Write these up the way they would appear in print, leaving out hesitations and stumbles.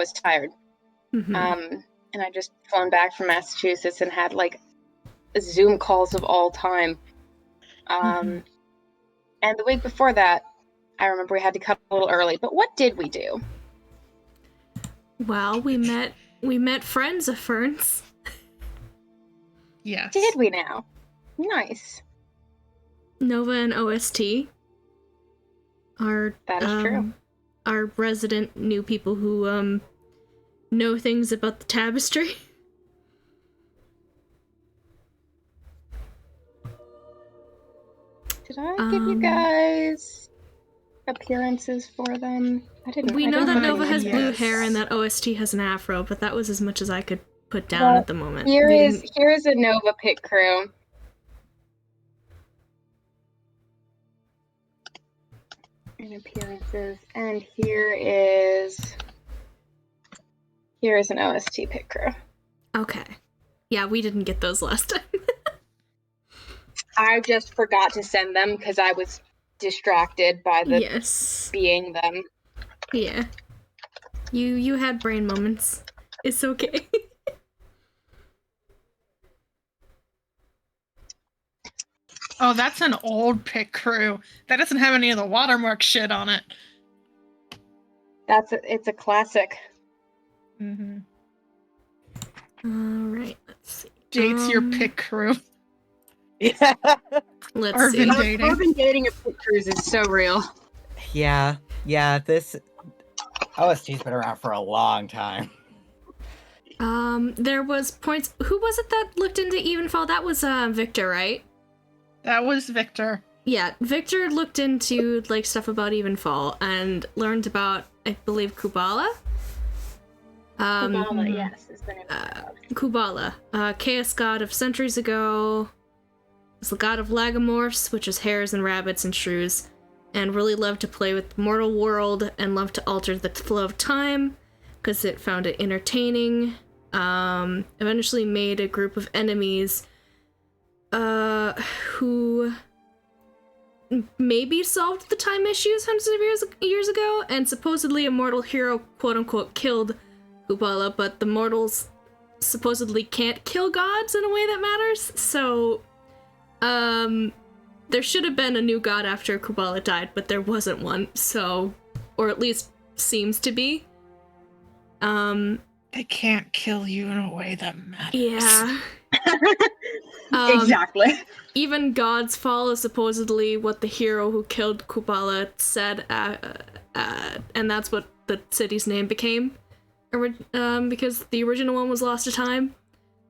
was tired. Mm-hmm. And I just flown back from Massachusetts and had like Zoom calls of all time. And the week before that, I remember we had to cut a little early. But what did we do? Well, we met friends of Fern's. Yes. Did we now? Nice. Nova and OST are That is true. Our resident new people who know things about the tapestry. Did I give you guys appearances for them? I didn't. We I know don't that remember Nova has them. blue hair and that OST has an afro, but that was as much as I could put down at the moment. Here is a Nova pit crew. And appearances, and here is an OST pit crew. Okay. Yeah, we didn't get those last time. I just forgot to send them because I was distracted by the being them. Yeah. You had brain moments. It's okay. Oh, that's an old pit crew. That doesn't have any of the watermark shit on it. It's a classic. Mm-hmm. Alright, let's see. Dates your pit crew. Yeah. Let's see. Urban dating of pit crews is so real. Yeah, this OST's been around for a long time. There was points. Who was it that looked into Evenfall? That was Victor, right? That was Victor. Yeah, Victor looked into like stuff about Evenfall and learned about, I believe, Kubala. Kubala, yes, is the name of the god. Kubala, chaos god of centuries ago. Was the god of lagomorphs, which is hares and rabbits and shrews, and really loved to play with the mortal world and loved to alter the flow of time because it found it entertaining. Eventually made a group of enemies who maybe solved the time issues hundreds of years ago, and supposedly a mortal hero, quote-unquote, killed Kubala, but the mortals supposedly can't kill gods in a way that matters, so there should have been a new god after Kubala died, but there wasn't one, so, or at least seems to be. They can't kill you in a way that matters. Yeah. Exactly. Even God's Fall is supposedly what the hero who killed Kubala said, and that's what the city's name became, because the original one was lost to time.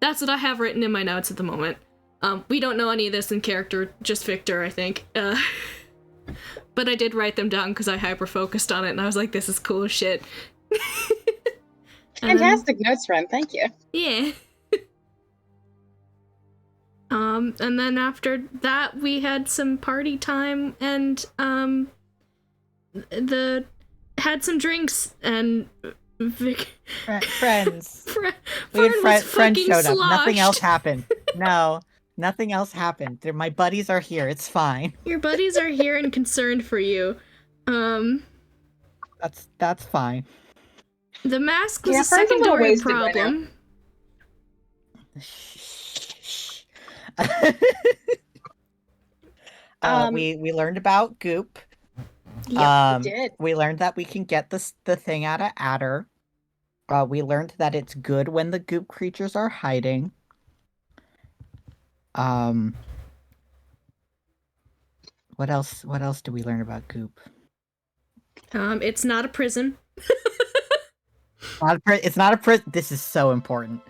That's what I have written in my notes at the moment. We don't know any of this in character, just Victor, I think. But I did write them down because I hyper-focused on it, and I was like, this is cool as shit. Fantastic notes, Ren, thank you. Yeah. And then after that, we had some party time, and, had some drinks, and Friends. We had friends showed up. sloshed. Nothing else happened. No, nothing else happened. My buddies are here. It's fine. Your buddies are here and concerned for you. That's fine. The mask was Yeah, a Fern's a little secondary wasted right now. problem. We learned about Goop. Yeah, we did. We learned that we can get the thing out of Adder. We learned that it's good when the Goop creatures are hiding. What else do we learn about Goop? It's not a prison. It's not a prison. This is so important.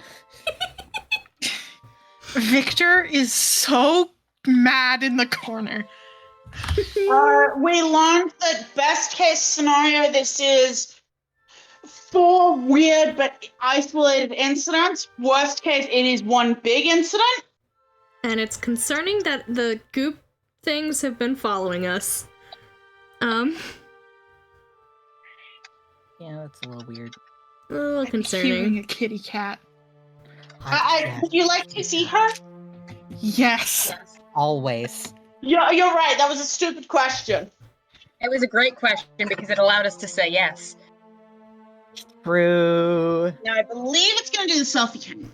Victor is so mad in the corner. We learned that best case scenario, this is 4 weird but isolated incidents. Worst case, it is one big incident. And it's concerning that the goop things have been following us. Yeah, that's a little weird. A little Healing concerning. a kitty cat. Would you like to see her? Yes. Always. You're right. That was a stupid question. It was a great question because it allowed us to say yes. True. Now I believe it's gonna do the selfie cam.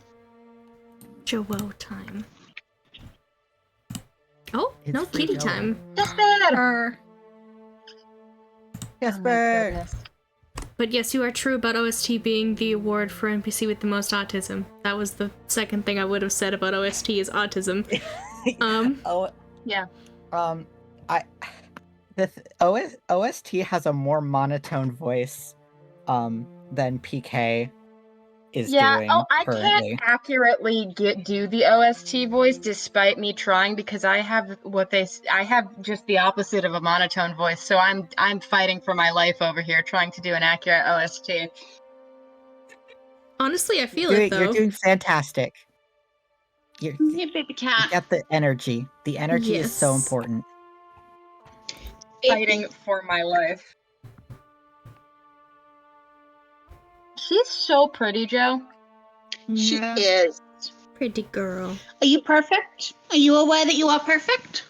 Joe time. Oh, It's no free kitty Joe. time. Or Casper. But yes, you are true about OST being the award for NPC with the most autism. That was the second thing I would have said about OST is autism. Oh, Yeah. OST has a more monotone voice than PK is doing I currently. can't accurately do the OST voice despite me trying because I have I have just the opposite of a monotone voice, so I'm fighting for my life over here trying to do an accurate OST. Honestly, I feel it though. You're doing fantastic. You Hey, baby cat. get the energy. The energy is so Yes. important. Fighting for my life. She's so pretty, Joe. She yeah. is. Pretty girl. Are you perfect? Are you aware that you are perfect?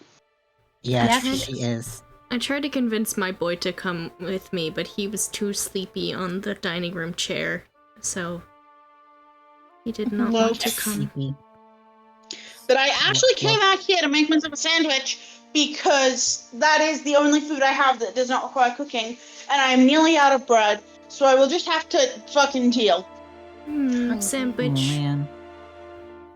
Yes, Yeah, she is. I tried to convince my boy to come with me, but he was too sleepy on the dining room chair, so he did not want to come. Sleepy. But I actually came out here to make myself a sandwich because that is the only food I have that does not require cooking, and I am nearly out of bread, so I will just have to fucking deal. Hungry. Oh Sandwich. man.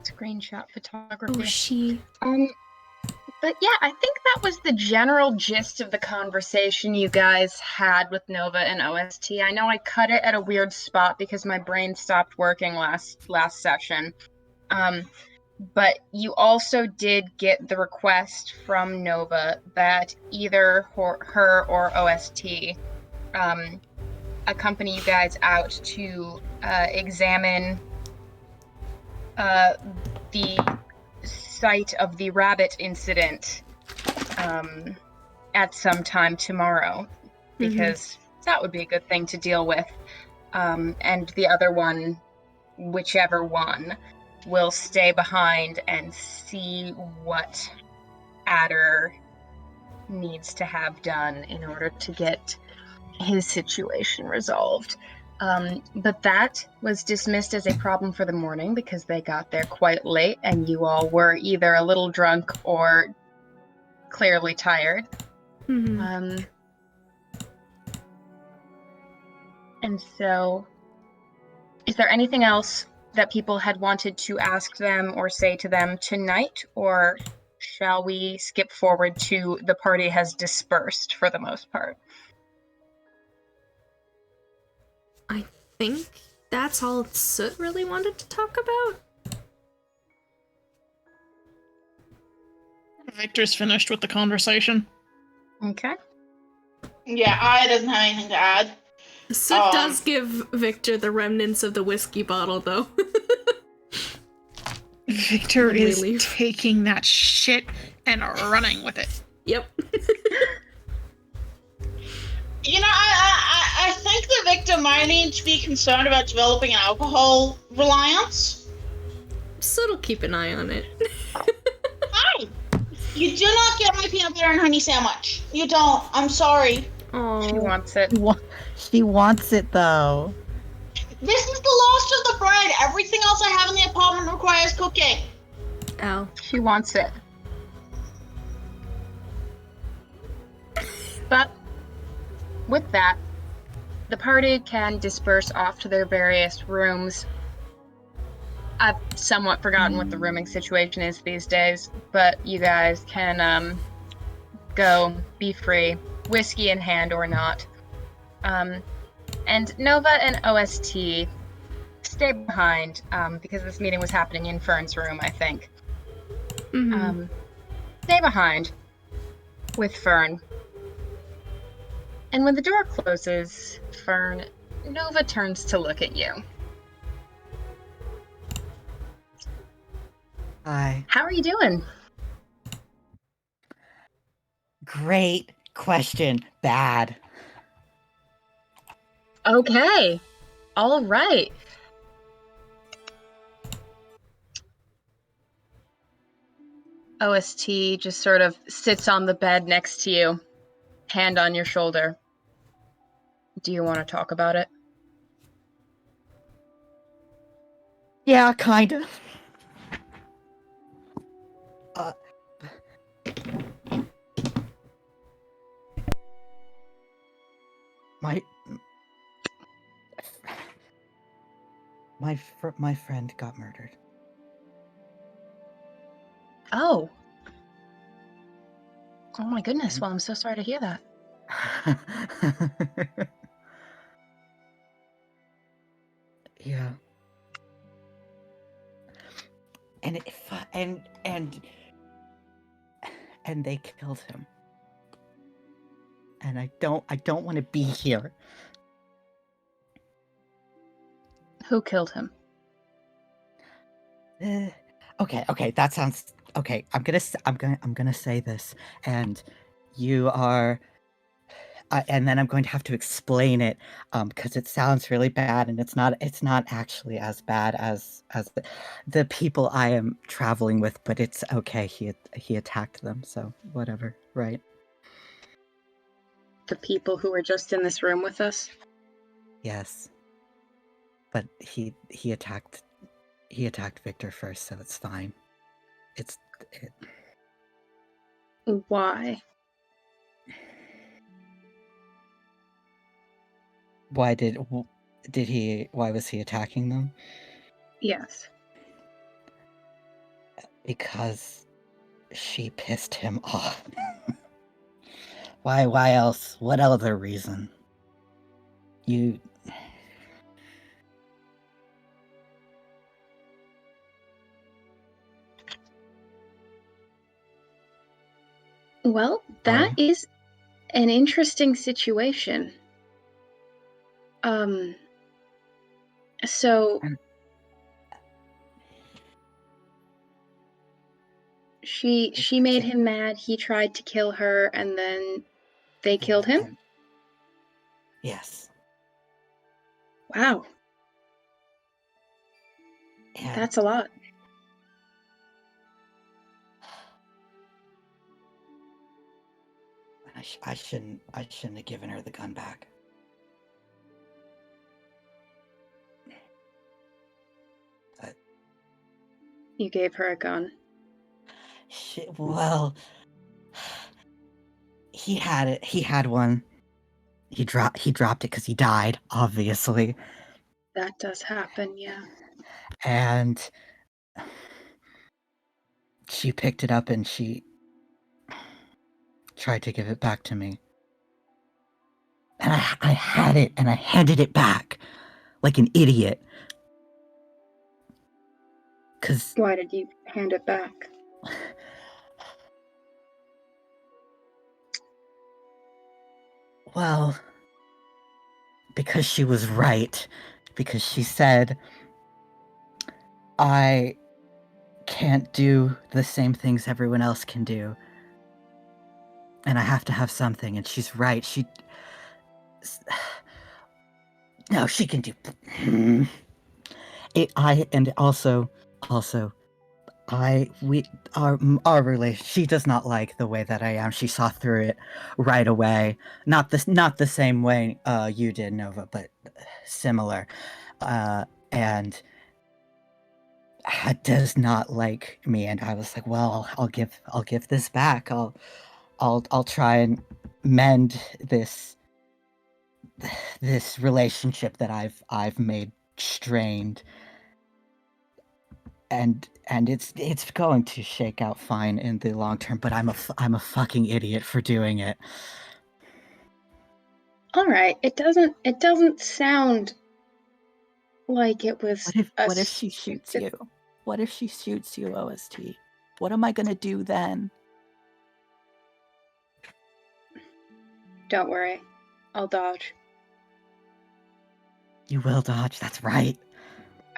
Screenshot Oh, photography. she. But yeah, I think that was the general gist of the conversation you guys had with Nova and OST. I know I cut it at a weird spot because my brain stopped working last session. But you also did get the request from Nova that either her or OST accompany you guys out to examine the site of the rabbit incident at some time tomorrow, because that would be a good thing to deal with. And the other one, whichever one, will stay behind and see what Adder needs to have done in order to get his situation resolved. But that was dismissed as a problem for the morning because they got there quite late and you all were either a little drunk or clearly tired. And so, is there anything else that people had wanted to ask them or say to them tonight, or shall we skip forward to the party has dispersed for the most part? I think that's all Soot really wanted to talk about. Victor's finished with the conversation. Okay. Yeah, I doesn't have anything to add. Soot does give Victor the remnants of the whiskey bottle, though. Victor When we is leave. taking that shit and running with it. Yep. You know, I think the victim might need to be concerned about developing an alcohol reliance. Soot'll keep an eye on it. Hi! You do not get my peanut butter and honey sandwich. You don't. I'm sorry. Oh, She wants it. She wants it though. This is the last of the bread. Everything else I have in the apartment requires cooking. ow. She wants it. But with that, the party can disperse off to their various rooms. I've somewhat forgotten what the rooming situation is these days, but you guys can go, be free, whiskey in hand or not. And Nova and OST stay behind because this meeting was happening in Fern's room, I think. Stay behind with Fern. And when the door closes, Fern, Nova turns to look at you. Hi. How are you doing? Great question. Bad. Okay. All right. OST just sort of sits on the bed next to you, hand on your shoulder. Do you want to talk about it? Yeah, kind of. My my friend got murdered. Oh. Oh my goodness. Well, I'm so sorry to hear that. Yeah. And and they killed him. And I don't want to be here. Who killed him? Okay, that sounds okay. I'm gonna say this, and you are, and then I'm going to have to explain it, because it sounds really bad, and it's not actually as bad as the people I am traveling with, but it's okay. He attacked them, so whatever, right? The people who were just in this room with us? Yes, but he attacked Victor first, so it's fine. It, Why? why why was he attacking them? Yes. Because she pissed him off. Why else? What other reason? You Well, that sorry. is an interesting situation. So Um, she made him mad, he tried to kill her, and then they killed him? Yes. Wow, And that's a lot. I shouldn't have given her the gun back. But You gave her a gun. well, he had it. He had one. He dropped it because he died, obviously. That does happen, yeah. And she picked it up and she tried to give it back to me. And I had it and I handed it back like an idiot. Cause Why did you hand it back? well, because she was right. Because she said I can't do the same things everyone else can do. And I have to have something. And she's right. No, she can do. And also, we our relation. She does not like the way that I am. She saw through it right away. Not the same way you did, Nova, but similar. And does not like me. And I was like, well, I'll give this back. I'll try and mend this relationship that I've made strained. And it's going to shake out fine in the long term, but I'm a fucking idiot for doing it. All right, it doesn't sound like it was What if she shoots you? What if she shoots you, OST? What am I gonna do then? Don't worry, I'll dodge. You will dodge, that's right.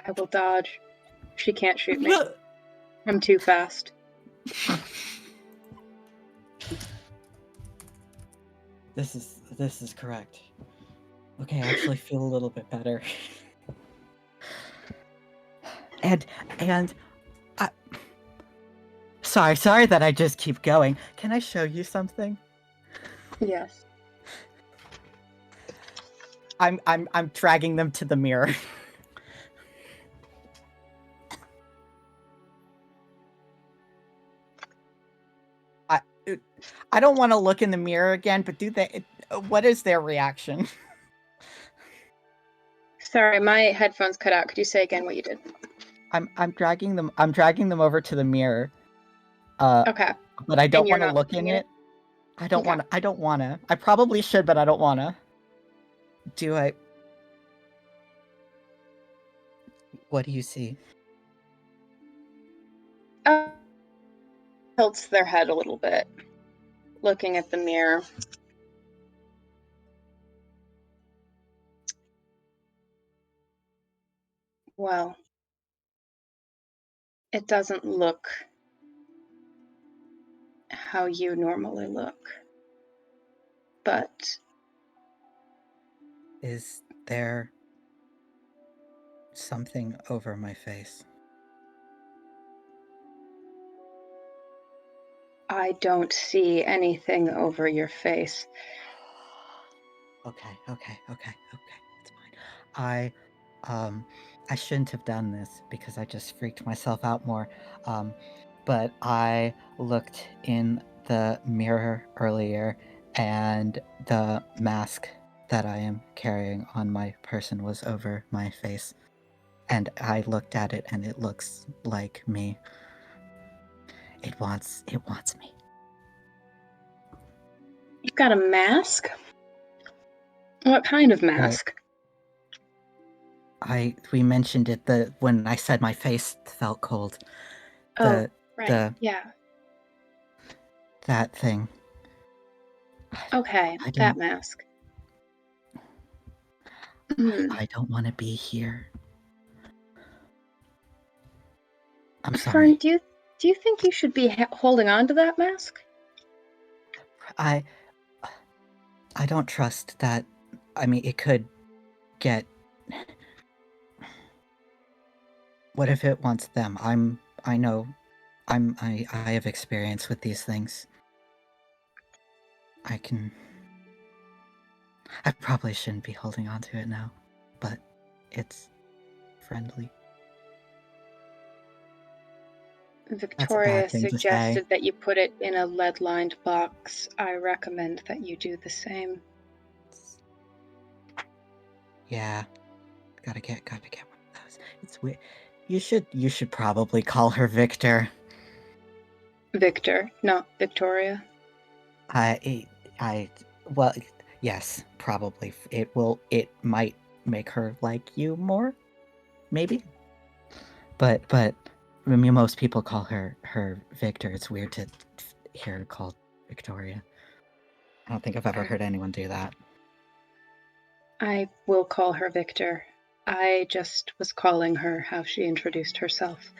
I will dodge. She can't shoot me. I'm too fast. This is correct. Okay, I actually feel a little bit better. and sorry that I just keep going. Can I show you something? Yes. I'm dragging them to the mirror. I don't want to look in the mirror again, but what is their reaction? Sorry, my headphones cut out. Could you say again what you did? I'm dragging them over to the mirror. Okay. But I don't you're want to not look in looking at it. I don't Okay. want to. I probably should, but I don't want to. Do I? What do you see? Tilts their head a little bit, looking at the mirror. Well, it doesn't look how you normally look. But Is there something over my face? I don't see anything over your face. Okay. It's fine. I shouldn't have done this because I just freaked myself out more. But I looked in the mirror earlier, and the mask that I am carrying on my person was over my face. And I looked at it, and it looks like me. It wants me. You've got a mask? What kind of mask? We mentioned it when I said my face felt cold. Right. Yeah. That thing. Okay, that mask. I don't want to be here. I'm sorry. Fern, do you think you should be holding on to that mask? I don't trust that. I mean, it could get. What if it wants them? I have experience with these things. I probably shouldn't be holding on to it now, but it's friendly. Victoria suggested that you put it in a lead-lined box. I recommend that you do the same. Yeah, gotta get one of those. It's weird. You should probably call her Victor. Victor, not Victoria. Well, yes, probably. It might make her like you more, maybe. But I mean, most people call her Victor. It's weird to hear her called Victoria. I don't think I've ever heard anyone do that. I will call her Victor. I just was calling her how she introduced herself.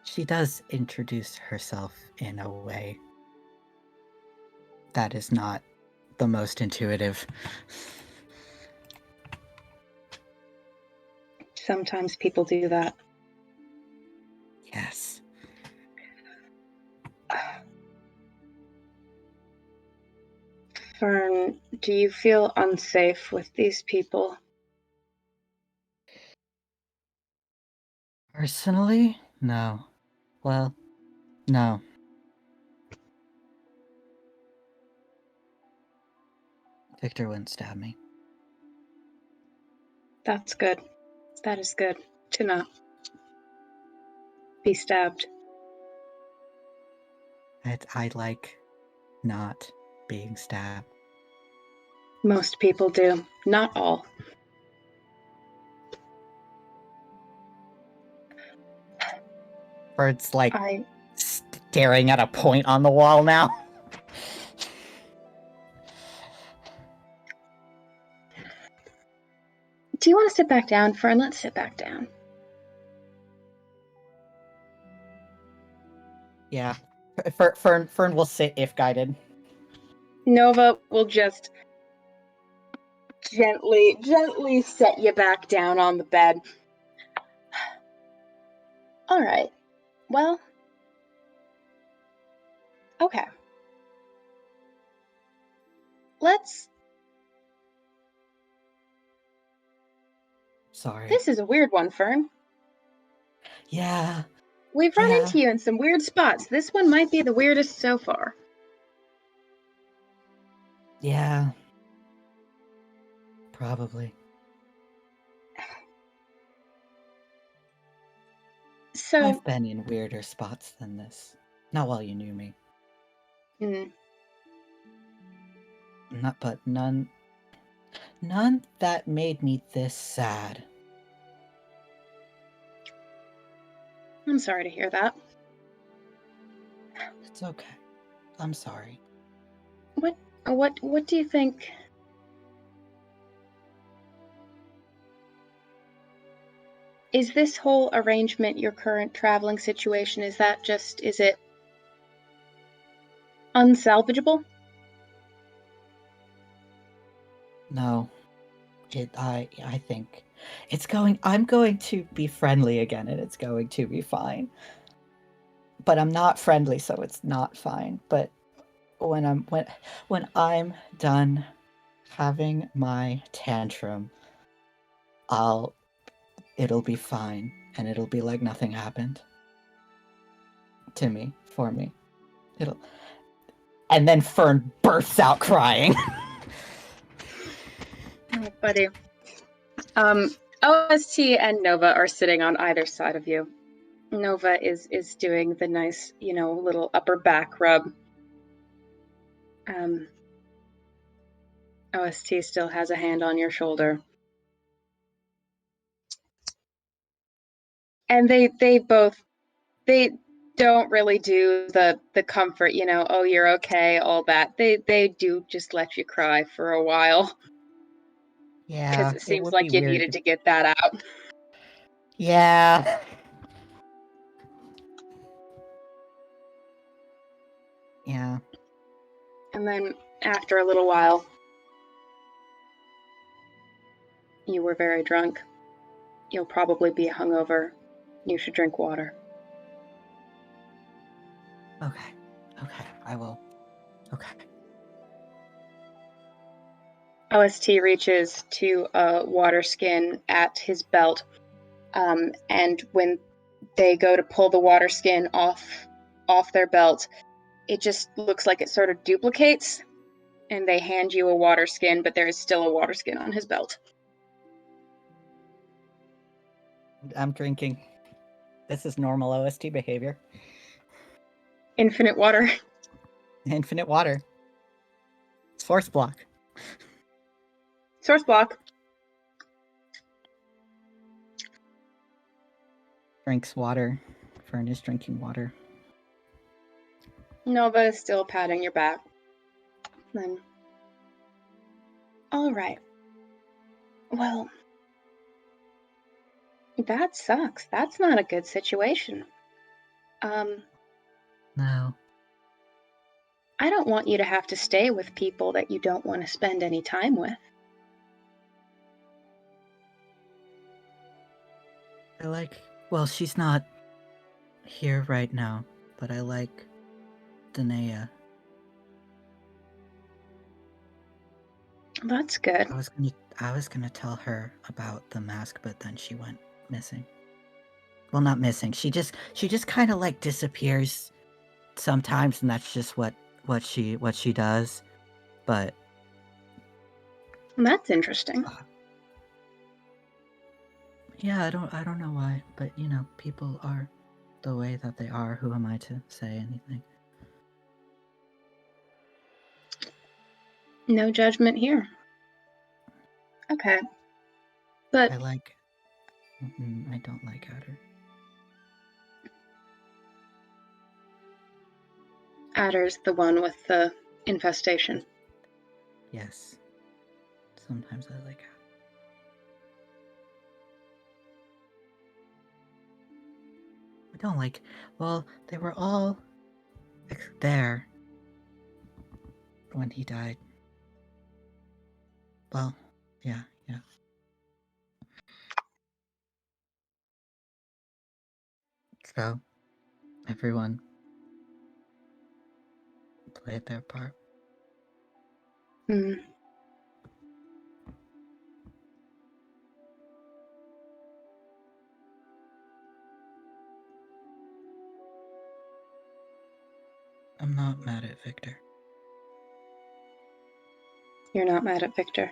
She does introduce herself in a way that is not the most intuitive. Sometimes people do that. Yes. Fern, do you feel unsafe with these people? Personally? No. Well, no. Victor wouldn't stab me. That's good. That is good to not be stabbed. I like not being stabbed. Most people do. Not all. Bird's like staring at a point on the wall now. Do you want to sit back down, Fern? Let's sit back down. Yeah. Fern will sit if guided. Nova will just gently set you back down on the bed. All right. Well, okay. Sorry. This is a weird one, Fern. Yeah. We've run into you in some weird spots. This one might be the weirdest so far. Yeah. Probably. So, I've been in weirder spots than this. Not while you knew me. mm, But none that made me this sad. I'm sorry to hear that. It's okay. I'm sorry. What do you think? Is this whole arrangement, your current traveling situation, is it unsalvageable? No. I think I'm going to be friendly again and it's going to be fine. But I'm not friendly, so it's not fine. But when I'm done having my tantrum, it'll be fine and it'll be like nothing happened to me, for me. And then Fern bursts out crying. Oh, buddy. OST and Nova are sitting on either side of you. Nova is doing the nice, little upper back rub. OST still has a hand on your shoulder. And they don't really do the comfort, oh, you're okay, all that. They do just let you cry for a while. Yeah, Because it seems would like be you weird. needed to get that out. Yeah. Yeah. And then after a little while, you were very drunk. You'll probably be hungover. You should drink water. Okay. I will. Okay. OST reaches to a water skin at his belt. And when they go to pull the water skin off their belt, it just looks like it sort of duplicates. And they hand you a water skin, but there is still a water skin on his belt. I'm drinking. This is normal OST behavior. Infinite water. Infinite water. Source block. Source block. Drinks water. Fern is drinking water. Nova is still patting your back. Then, all right. Well, that sucks. That's not a good situation. No. I don't want you to have to stay with people that you don't want to spend any time with. Well, she's not here right now, but I like Danae. That's good. I was gonna tell her about the mask, but then she went missing. Well, not missing. She just kind of like disappears sometimes, and that's just what she does. But That's interesting. yeah, I don't know why, but people are the way that they are. Who am I to say anything? No judgment here. Okay. But I don't like Adder. Adder's the one with the infestation. Yes. Sometimes I like Adder. I don't like. Well, they were all there when he died. Well, yeah. So, everyone played their part. Hmm. I'm not mad at Victor. You're not mad at Victor.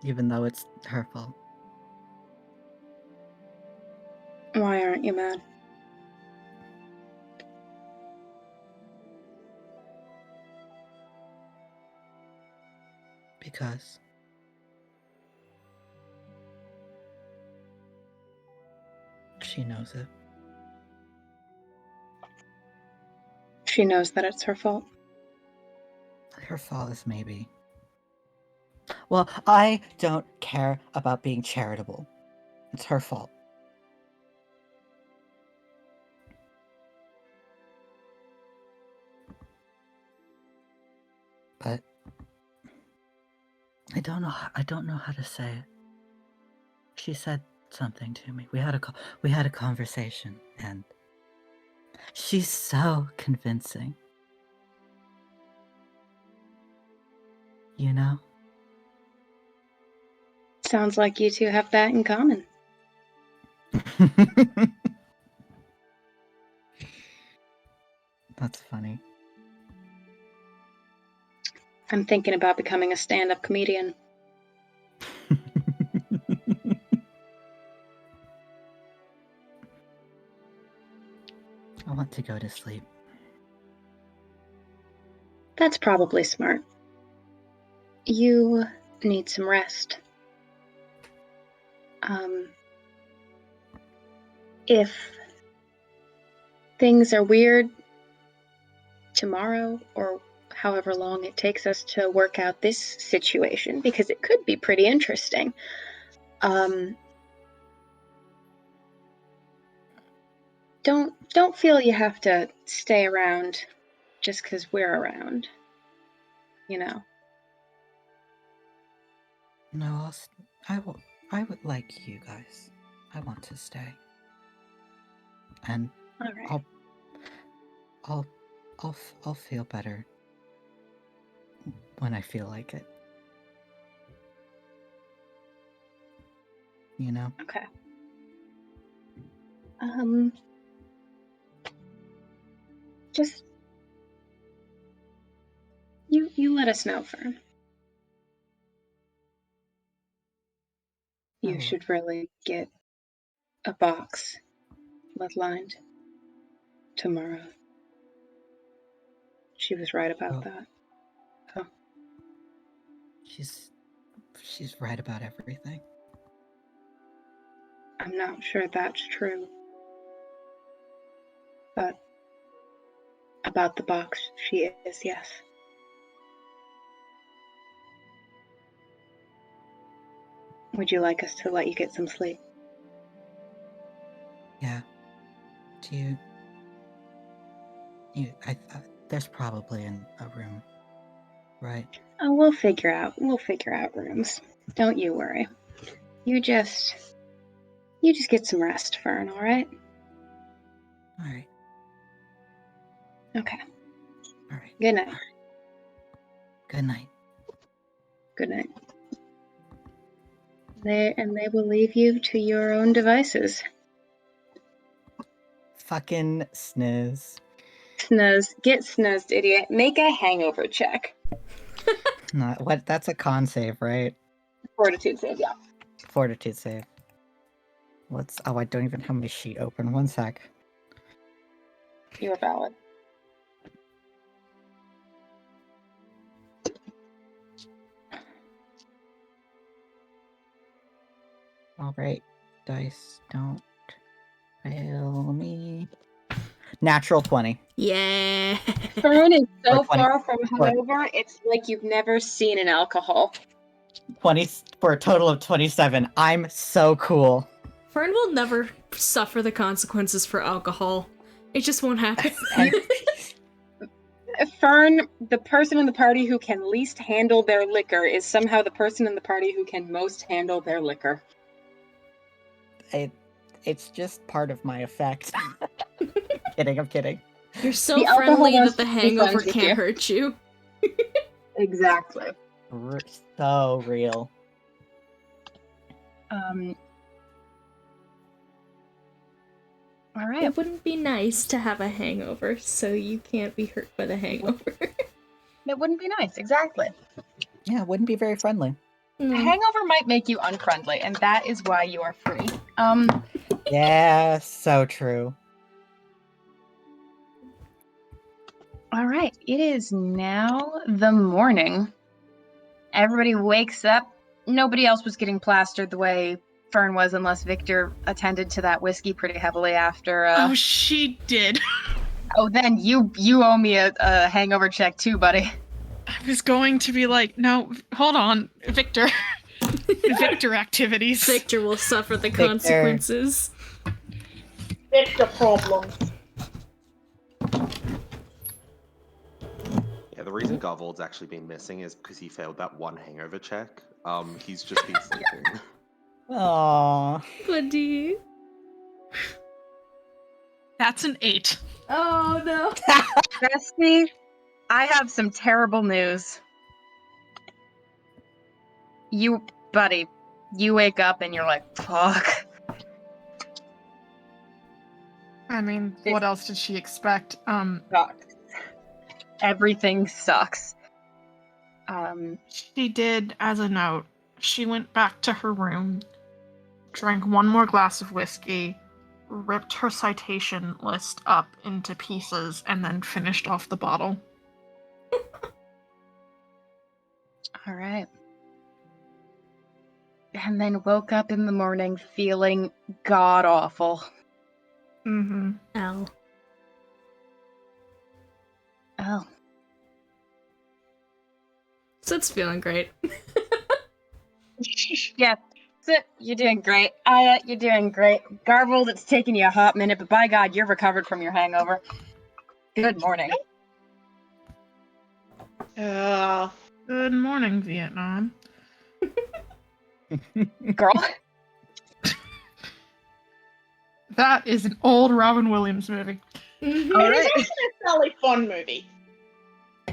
Even though it's her fault. Why aren't you mad? Because she knows it. She knows that it's her fault. Her fault is maybe. Well, I don't care about being charitable. It's her fault. But I don't know how to say it. She said something to me. We had a conversation, and she's so convincing. You know? Sounds like you two have that in common. That's funny. I'm thinking about becoming a stand-up comedian. I want to go to sleep. That's probably smart. You need some rest. If things are weird tomorrow, or however long it takes us to work out this situation, because it could be pretty interesting, don't feel you have to stay around just because we're around. You know. No, I would like you guys. I want to stay. And All right. I'll feel better when I feel like it. You know? Okay. Just you let us know, Fern. You Oh. should really get a box lead-lined tomorrow. She was right about that. Oh. She's right about everything. I'm not sure that's true. But about the box, she is, yes. Would you like us to let you get some sleep? Yeah. Do you there's probably a room, right? Oh, we'll figure out rooms. Don't you worry. You just get some rest, Fern, all right? All right. Okay. All right. Good night. Good night. Good night. They will leave you to your own devices. Fucking snooze. Get snoozed, idiot. Make a hangover check. Not what? That's a con save, right? Fortitude save, yeah. Fortitude save. I don't even have my sheet open. One sec. You are valid. All right, dice, don't fail me. Natural 20. Yeah. Fern is so Or 20 far from hungover, it's like you've never seen an alcohol. 20 for a total of 27. I'm so cool. Fern will never suffer the consequences for alcohol. It just won't happen. Fern, the person in the party who can least handle their liquor, is somehow the person in the party who can most handle their liquor. It's just part of my effect. I'm kidding. You're so The alcohol friendly wants that the to be hangover friends with can't you. hurt you. Exactly. So real. All right. It wouldn't be nice to have a hangover, so you can't be hurt by the hangover. It wouldn't be nice, exactly. Yeah, it wouldn't be very friendly. A hangover might make you unfriendly, and that is why you are free. Yeah, so true. All right, it is now the morning. Everybody wakes up. Nobody else was getting plastered the way Fern was, unless Victor attended to that whiskey pretty heavily after. Oh, she did. Oh, then you owe me a hangover check too, buddy. I was going to be like, no, hold on, Victor. Victor activities. Victor will suffer the Victor. consequences. Victor problems. Yeah, the reason Garvold's actually been missing is because he failed that one hangover check. He's just been sleeping. Aww. Buddy. That's an 8. Oh no. Bestie, I have some terrible news. Buddy, you wake up and you're like, fuck. I mean, what else did she expect? Sucks. Everything sucks. She did, as a note, she went back to her room, drank one more glass of whiskey, ripped her citation list up into pieces, and then finished off the bottle. All right. And then woke up in the morning feeling god awful. Mm-hmm. Ow. Oh. Sid's feeling great. Yeah. Sit. You're doing great. You're doing great. Garvold, it's taken you a hot minute, but by God, you're recovered from your hangover. Good morning. Good morning, Vietnam. Girl. That is an old Robin Williams movie. All It right. is actually a fairly fun movie.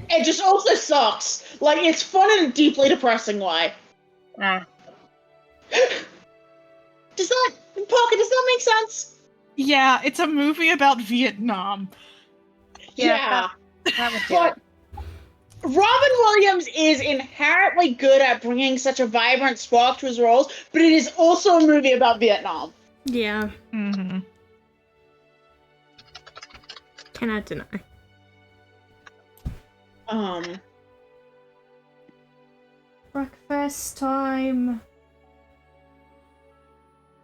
It just also sucks. Like, it's fun in a deeply depressing way. Ah. Does that make sense? Yeah, it's a movie about Vietnam. Yeah, that would do But it. Robin Williams is inherently good at bringing such a vibrant spark to his roles, but it is also a movie about Vietnam. Yeah. Mm-hmm. Cannot deny. Breakfast time.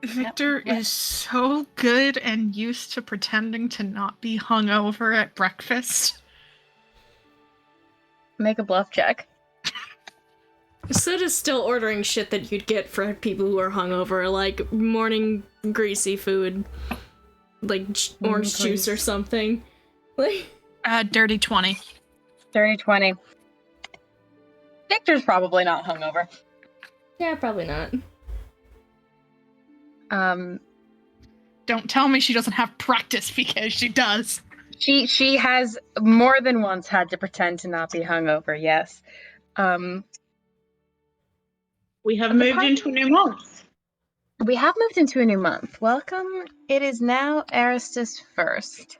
Victor Yep. is so good and used to pretending to not be hungover at breakfast. Make a bluff check. Sid is still ordering shit that you'd get for people who are hungover, like morning greasy food, like orange juice or something. Like, Dirty 20. 30-20. Victor's probably not hungover. yeah, probably not. Don't tell me she doesn't have practice, because she does. She has more than once had to pretend to not be hungover, yes. We have The moved party- into a new month. We have moved into a new month. Welcome. It is now Aristus 1st.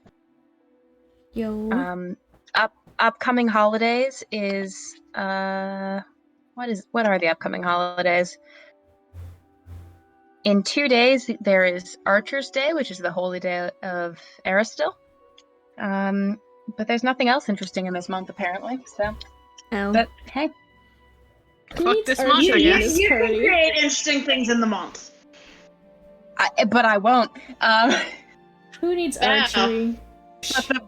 Yo. Upcoming holidays is what are the upcoming holidays? In 2 days there is Archer's Day, which is the holy day of Aristil. But there's nothing else interesting in this month apparently. So, Ow. but hey, Fuck this month, You, I you, guess. you can create interesting things in the month. but I won't. Who needs Yeah. archery?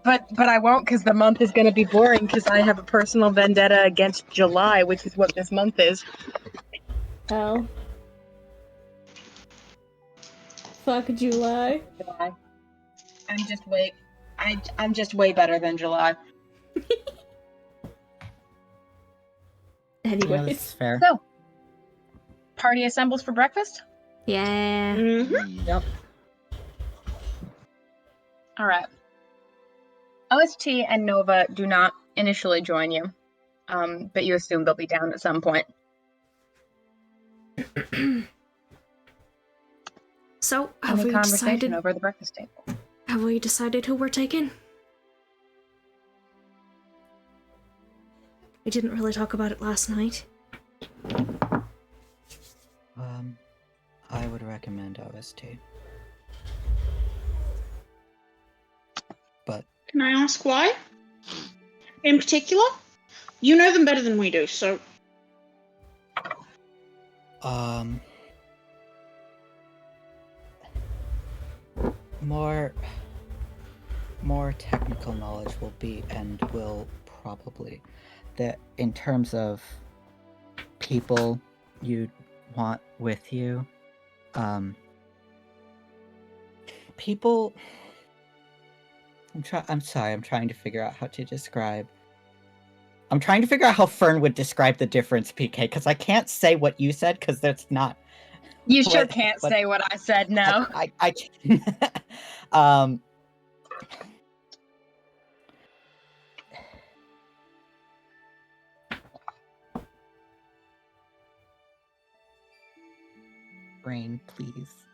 But I won't because the month is going to be boring because I have a personal vendetta against July, which is what this month is. Hell. Fuck July. July. I'm just way better than July. Yeah, this Anyways. is fair. So, party assembles for breakfast. Yeah. Mm-hmm. Yep. All right. OST and Nova do not initially join you, but you assume they'll be down at some point. So, have Any we conversation decided? over the breakfast table? Have we decided who we're taking? We didn't really talk about it last night. I would recommend OST. But Can I ask why? In particular? You know them better than we do, so... More technical knowledge will be, and will probably, that in terms of people you'd want with you, people... I'm sorry, I'm trying to figure out how to describe... I'm trying to figure out how Fern would describe the difference, PK, because I can't say what you said, because that's not... You sure can't say what I said, no. I can't. Brain, please.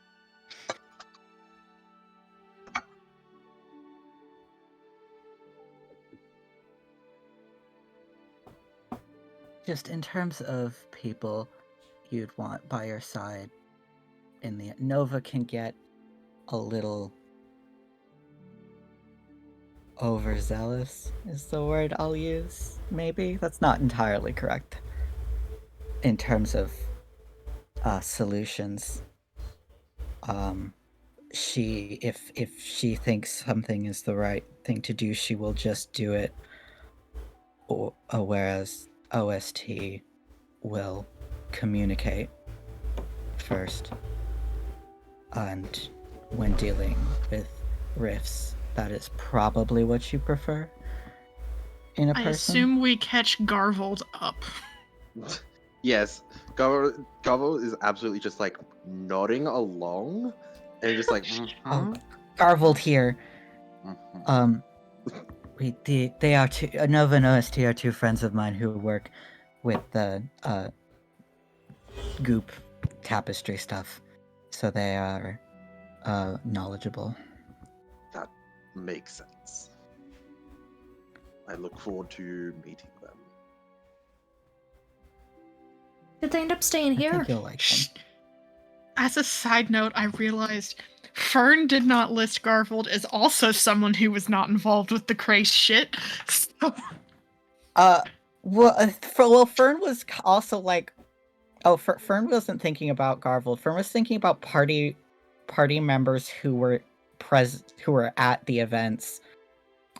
Just in terms of people you'd want by your side, in the Nova can get a little overzealous is the word I'll use. Maybe that's not entirely correct in terms of solutions. She if she thinks something is the right thing to do, she will just do it. Whereas OST will communicate first, and when dealing with rifts, that is probably what you prefer in a person. I assume we catch Garvold up. Yes, Garvo is absolutely just like nodding along, and just like, Oh, Garvold here. mhm. They are two. Nova and OST are two friends of mine who work with the goop tapestry stuff, so they are knowledgeable. That makes sense. I look forward to meeting them. Did they end up staying I here? think you'll like them. As a side note, I realized Fern did not list Garvold as also someone who was not involved with the craze shit. So... Fern was also like, Fern wasn't thinking about Garvold. Fern was thinking about party members who were at the events,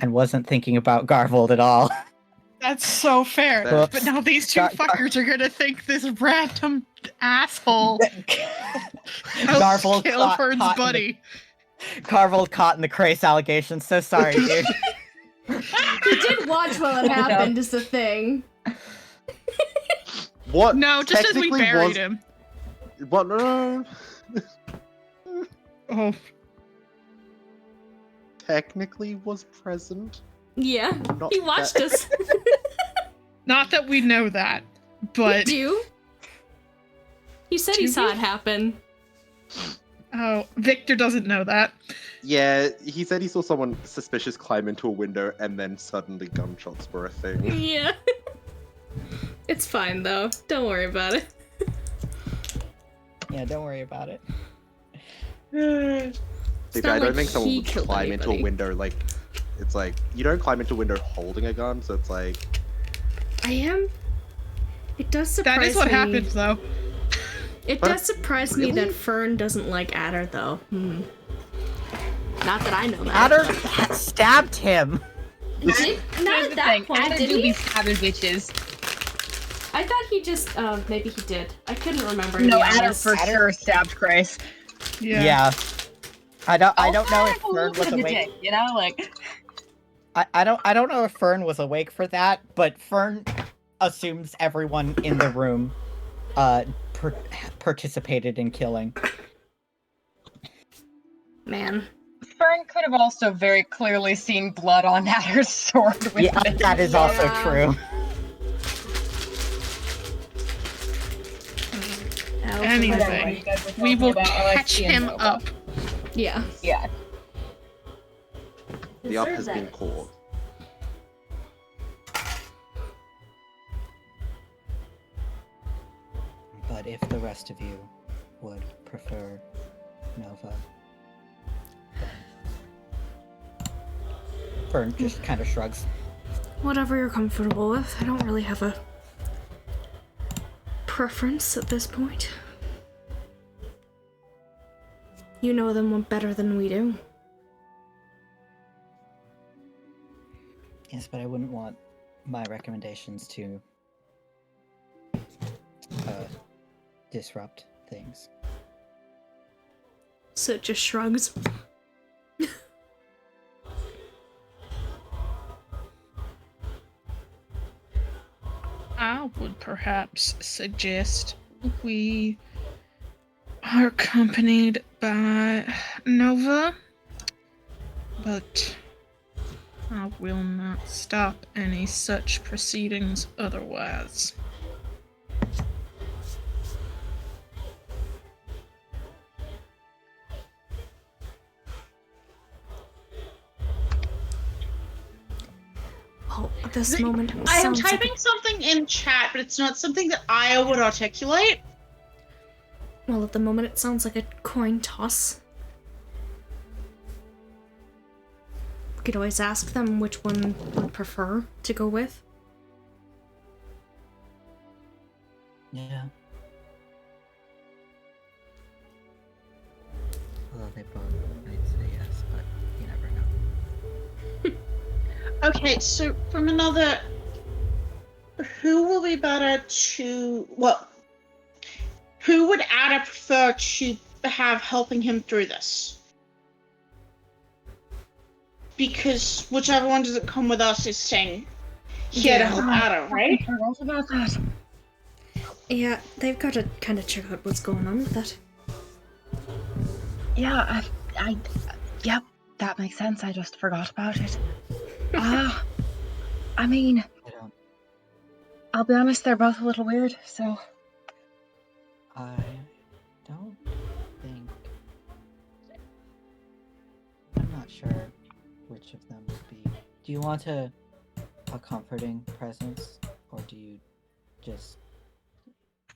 and wasn't thinking about Garvold at all. That's so fair. That's- But now these two fuckers are gonna think this random asshole Garvold kill Fern's buddy. Garvold caught in the Crace allegation. So sorry, dude. He did watch while it happened, is the thing. What? No, just as we technically buried was- him. What? No. Oh, Technically was present. Yeah, Not he watched that- us. not that we know that, but You? He said he Do saw we? it happen. oh, Victor doesn't know that. Yeah, he said he saw someone suspicious climb into a window, and then suddenly gunshots were a thing. Yeah. It's fine though. Don't worry about it. Yeah, don't worry about it. Dude, not I don't like think someone he would killed climb into a anybody. window like. It's like you don't climb into a window holding a gun, so it's like. It does surprise me. That is what happens, though. It But- does surprise me really? that Fern doesn't like Adder though. Not that I know that. Adder stabbed him. Not Here's at the that thing, point, Adder did do he? be stabbing bitches. I thought he just, maybe he did. I couldn't remember. to No, be Adder honest. for sure stabbed Grace. Yeah. I don't know if Also, I Fern have a was look at the awake. dick, you know, like. I don't know if Fern was awake for that, but Fern assumes everyone in the room participated in killing. Man. Fern could have also very clearly seen blood on Adder's sword. With Yeah, it. that is also Yeah. true. Anyway, we will catch him up. Yeah. Yeah. The up has been caught. But if the rest of you would prefer Nova, then Fern just kind of shrugs. Whatever you're comfortable with. I don't really have a preference at this point. You know them better than we do. Yes, but I wouldn't want my recommendations to disrupt things. So it just shrugs. I would perhaps suggest we are accompanied by Nova, but I will not stop any such proceedings otherwise. Well, at this moment, it I am sounds like typing something in chat, but it's not something that I would articulate. well, at the moment, it sounds like a coin toss. We could always ask them which one would prefer to go with. Yeah. Although they both might say yes, but you never know. Okay, so from another, who will be better to, well, who would Ada prefer to have helping him through this? Because whichever one doesn't come with us is staying here to help Ada, right? I forgot about that. Yeah, they've got to kind of check out what's going on with that. Yeah, yep, that makes sense. I just forgot about it. I mean, I don't. I'll be honest, they're both a little weird, so. I don't think. I'm not sure which of them would be. Do you want a comforting presence, or do you just?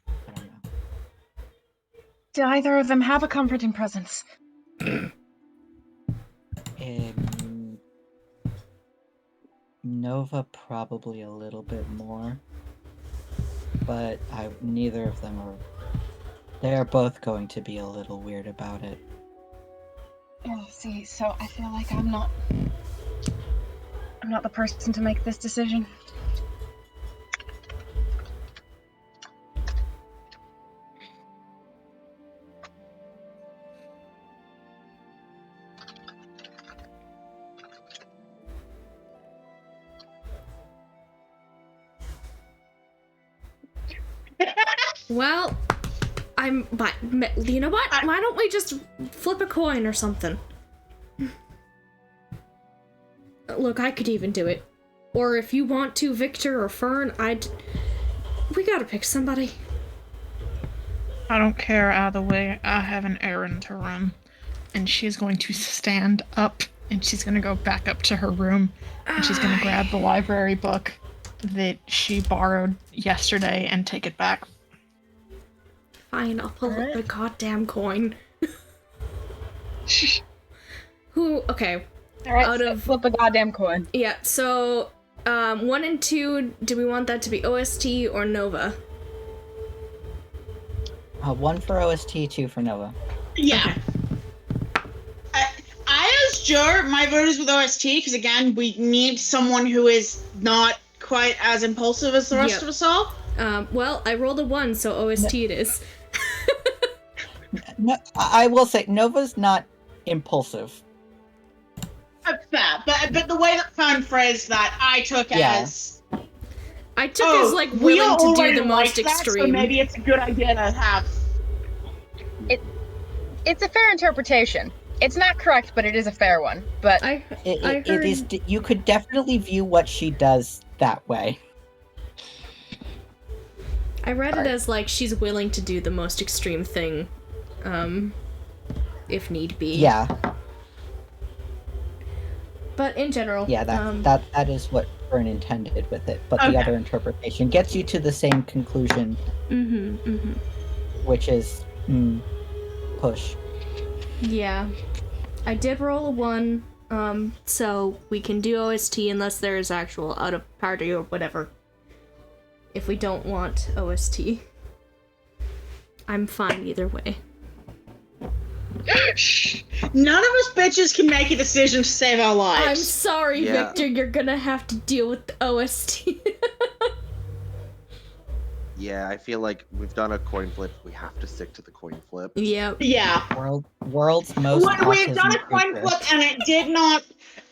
I don't know. Do either of them have a comforting presence? Nova probably a little bit more, but neither of them are. They are both going to be a little weird about it. Oh, see, so I feel like I'm not the person to make this decision. Well, but you know what? Why don't we just flip a coin or something? Look, I could even do it. Or if you want to, Victor or Fern, we gotta pick somebody. I don't care either way. I have an errand to run. And she's going to stand up and she's going to go back up to her room and she's going to grab the library book that she borrowed yesterday and take it back. Fine, I'll pull up the goddamn coin. Okay. Alright, Out of- flip a goddamn coin. Yeah, so 1 and 2, do we want that to be OST or Nova? 1 for OST, 2 for Nova. Yeah. Okay. I as Joe, my vote is with OST, because again, we need someone who is not quite as impulsive as the rest of us all. Well, I rolled a 1, so OST it is. No, I will say Nova's not impulsive. Fair, but the way that Fern phrased that, I took as... I took as, like, we willing are to do already the most like that, extreme. so maybe it's a good idea to have... It's a fair interpretation. It's not correct, but it is a fair one. But It is. You could definitely view what she does that way. I read it as, like, she's willing to do the most extreme thing, if need be. Yeah. But in general, Yeah, that is what Fern intended with it, but the Okay. other interpretation gets you to the same conclusion. which is push. Yeah. I did roll a 1, so we can do OST unless there is actual out of party or whatever. If we don't want OST. I'm fine either way. Shh. None of us bitches can make a decision to save our lives. I'm sorry, Yeah. Victor, you're gonna have to deal with the OST. Yeah, I feel like we've done a coin flip. We have to stick to the coin flip. Yep. Yeah. World's most We've done a autism coin creature. flip, and it did not,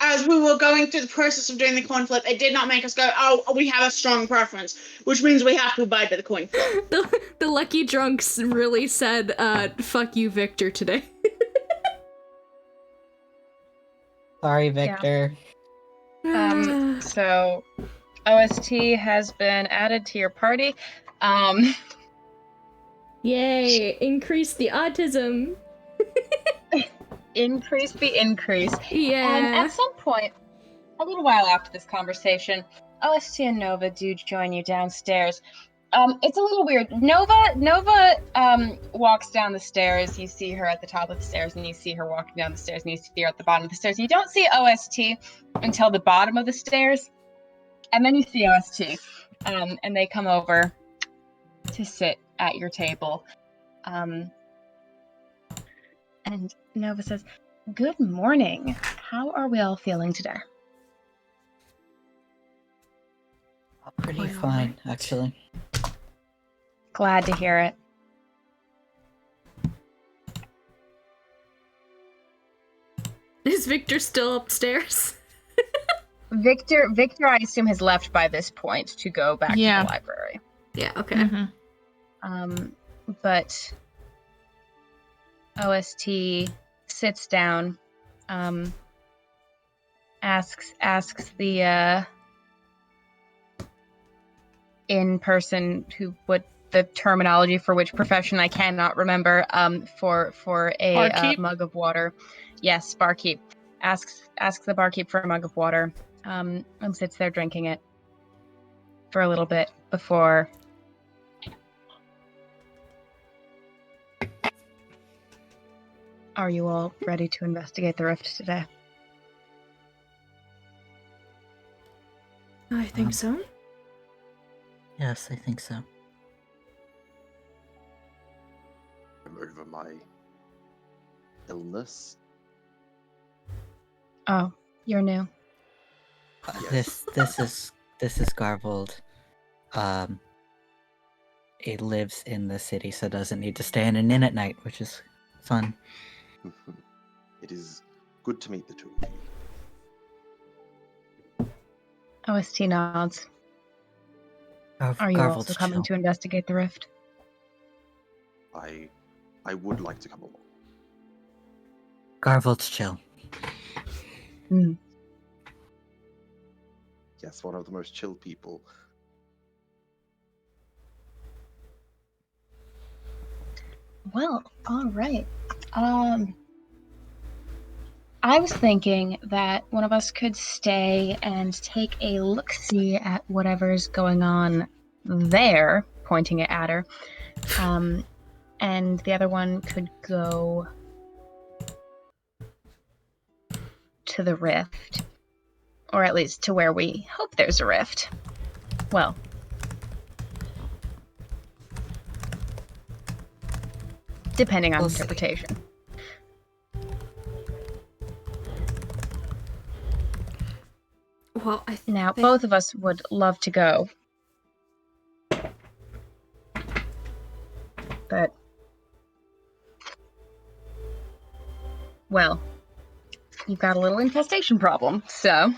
as we were going through the process of doing the coin flip, it did not make us go, oh, we have a strong preference, which means we have to abide by the coin flip. The lucky drunks really said, fuck you, Victor, today. Sorry, Victor. So OST has been added to your party. Yay, increase the autism. Increase the increase. Yeah. And at some point, a little while after this conversation, OST and Nova do join you downstairs. It's a little weird. Nova walks down the stairs. You see her at the top of the stairs, and you see her walking down the stairs, and you see her at the bottom of the stairs. You don't see OST until the bottom of the stairs, and then you see OST, and they come over to sit at your table. And Nova says, "Good morning. How are we all feeling today?" Pretty Quite fine, alright. actually. Glad to hear it. Is Victor still upstairs? Victor, I assume, has left by this point to go back to the library. Yeah, okay. Mm-hmm. But OST sits down, asks the in-person, who, what the terminology for which profession I cannot remember, for a Barkeep? mug of water. Yes, barkeep. Asks the barkeep for a mug of water, and sits there drinking it for a little bit before Are you all ready to investigate the rift today? I think so. Yes, I think so. I'm over my illness. Oh, you're new. Yes. This is Garvold. It lives in the city, so doesn't need to stay in an inn at night, which is fun. It is good to meet the two of you. OST nods. Are you Garvold's also coming chill. to investigate the rift? I would like to come along. Garvold's chill. Yes, one of the most chill people. Well, all right. I was thinking that one of us could stay and take a look-see at whatever's going on there, pointing it at her. And the other one could go to the rift. Or at least to where we hope there's a rift. Well, depending on We'll see. interpretation. Well, Now, both of us would love to go. But, well, you've got a little infestation problem, so.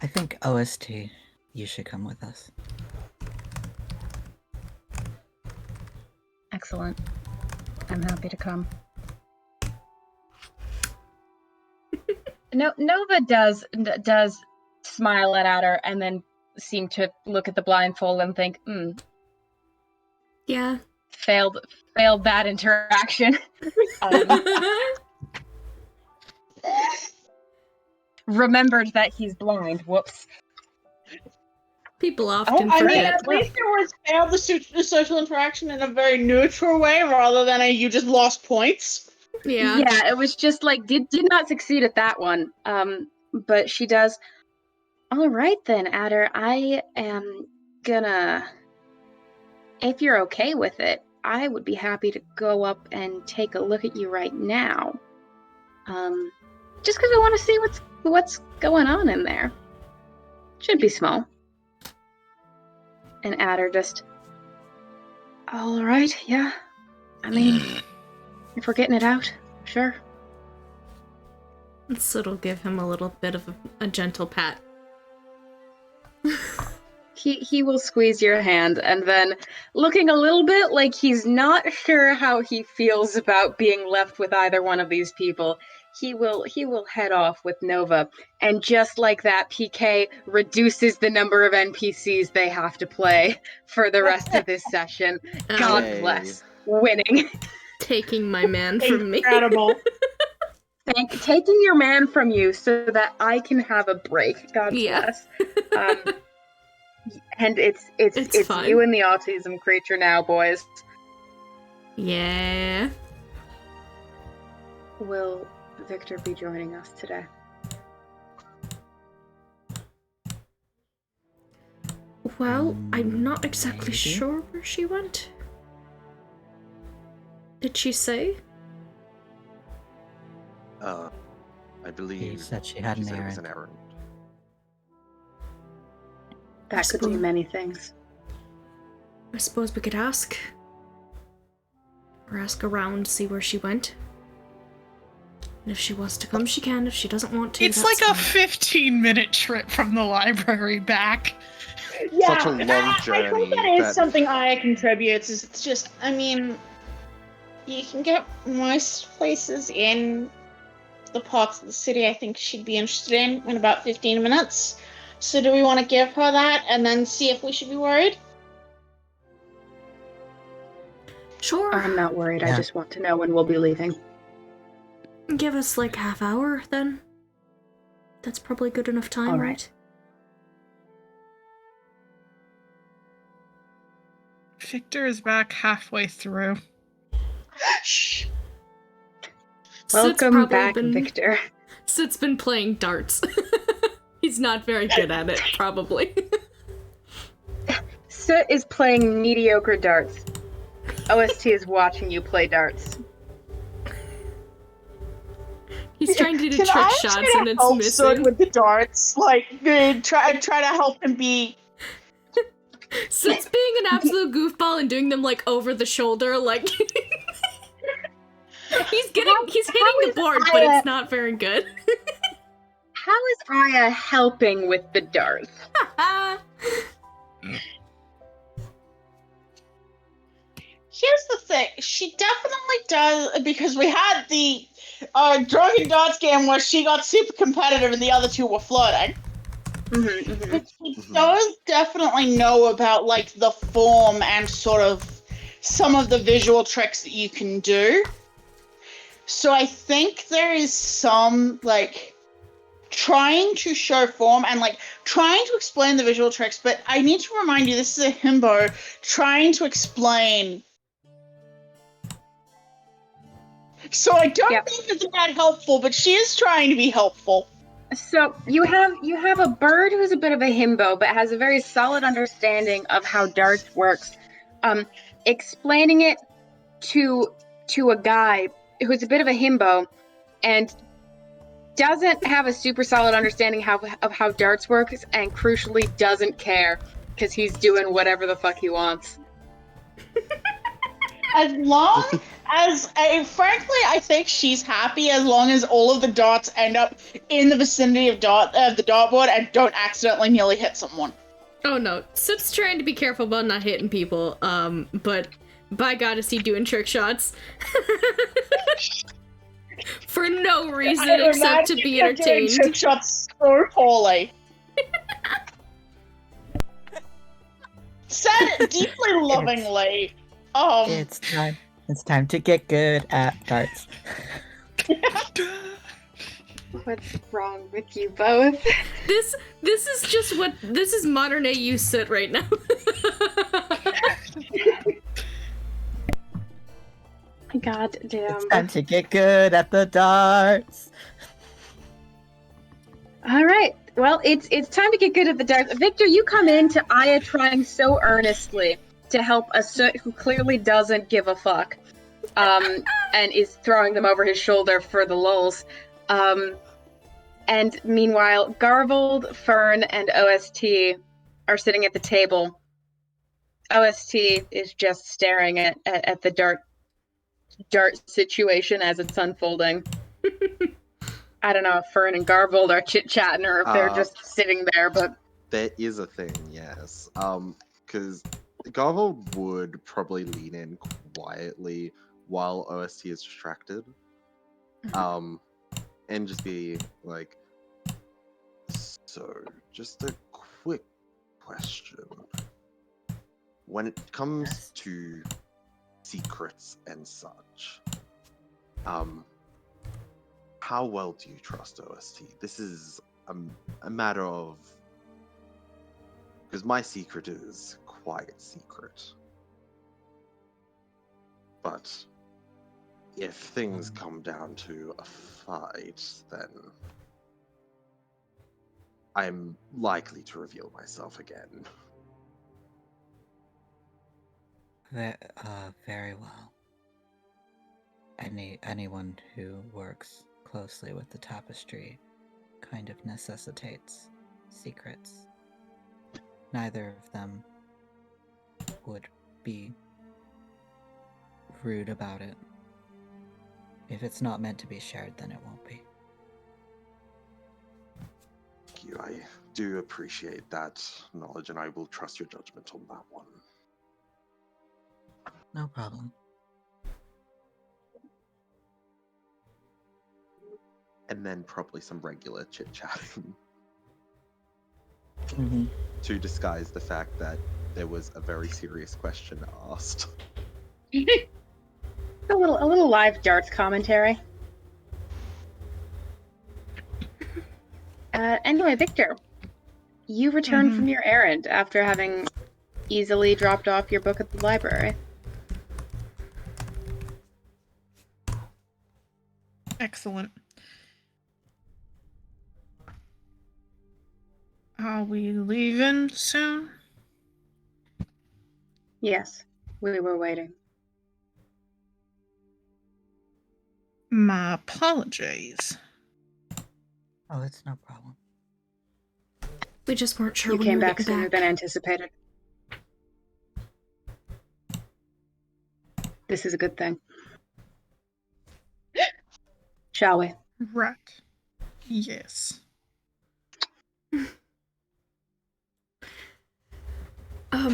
I think OST, you should come with us. Excellent. I'm happy to come. Nova does smile at her and then seem to look at the blindfold and think, yeah. failed that interaction. remembered that he's blind. Whoops. People often I mean, forget. at least it was failed the social interaction in a very neutral way, rather than you just lost points. Yeah. Yeah, it was just like did not succeed at that one. But she does. All right then, Adder. I am gonna, if you're okay with it, I would be happy to go up and take a look at you right now. Just because I want to see what's going on in there. Should be small. And Adder just, all right, yeah. I mean, if we're getting it out, sure. Soot'll give him a little bit of a gentle pat. He will squeeze your hand, and then, looking a little bit like he's not sure how he feels about being left with either one of these people, he will head off with Nova. And just like that, PK reduces the number of NPCs they have to play for the rest of this session. God Yay. bless. Winning. Taking my man from me. Incredible. Taking your man from you so that I can have a break. God Yeah. bless. And it's fine. you and the autism creature now, boys. Yeah. Will Victor be joining us today? Well, I'm not exactly Maybe. sure where she went. Did she say? I believe He said she had she an said it was errand. an errand. That could be many things. I suppose we could ask. Or ask around, see where she went. And if she wants to come, she can. If she doesn't want to, It's that's like a fine. 15-minute trip from the library back. Yeah, Such a long I journey think that is that- something Aya contributes. It's just, I mean, you can get most places in the parts of the city I think she'd be interested in about 15 minutes. So do we want to give her that and then see if we should be worried? Sure. I'm not worried. I Yeah. just want to know when we'll be leaving. Give us like half hour then. That's probably good enough time, All right. right? Victor is back halfway through. Shh. Sid's Welcome probably back, Victor. Sid's been playing darts. He's not very good at it, probably. Soot is playing mediocre darts. OST is watching you play darts. He's trying to do Can trick I shots try to and it's help Soot missing. with the darts? Like, try to help him be. Sid's being an absolute goofball and doing them like over the shoulder, like he's hitting the board, but it's not very good. How is Aya helping with the darts? Here's the thing. She definitely does, because we had the Drunken Darts game where she got super competitive and the other two were flirting. But she does definitely know about, like, the form and sort of some of the visual tricks that you can do. So I think there is some, like, trying to show form and, like, trying to explain the visual tricks, but I need to remind you, this is a himbo trying to explain. So I don't think it's that helpful, but she is trying to be helpful. So you have a bird who's a bit of a himbo, but has a very solid understanding of how darts works. Explaining it to a guy who's a bit of a himbo and doesn't have a super solid understanding of how darts works, and crucially doesn't care because he's doing whatever the fuck he wants. As long as, frankly, I think she's happy as long as all of the darts end up in the vicinity of the dartboard and don't accidentally nearly hit someone. Oh no, Sid's trying to be careful about not hitting people, but by God is he doing trick shots. For no reason I except to imagine be you're doing entertained. trick shots so poorly. Said deeply lovingly. It's time. It's time to get good at darts. What's wrong with you both? This is just what this is modern day you sit right now. God damn. It's time to get good at the darts. All right. Well, it's time to get good at the darts. Victor, you come in to Aya trying so earnestly to help a Soot who clearly doesn't give a fuck, and is throwing them over his shoulder for the lulz. And meanwhile, Garvold, Fern, and OST are sitting at the table. OST is just staring at the dart situation as it's unfolding. I don't know if Fern and Garvold are chit-chatting or if they're just sitting there, but... There is a thing, yes. Because Garvel would probably lean in quietly while OST is distracted. And just be like, so, just a quick question. When it comes to secrets and such, how well do you trust OST? This is a matter of... Because my secret is quite secret. But if things come down to a fight, then I'm likely to reveal myself again. Very well. Anyone who works closely with the tapestry kind of necessitates secrets. Neither of them would be rude about it. If it's not meant to be shared, then it won't be. Thank you. I do appreciate that knowledge, and I will trust your judgment on that one. No problem. And then probably some regular chit-chatting Mm-hmm. to disguise the fact that there was a very serious question asked. A little live darts commentary. Anyway, Victor, you returned from your errand after having easily dropped off your book at the library. Excellent. Are we leaving soon? Yes, we were waiting. My apologies. Oh, it's no problem. We just weren't sure You when came you were back getting sooner back. than anticipated. This is a good thing. Shall we? Right. Yes. All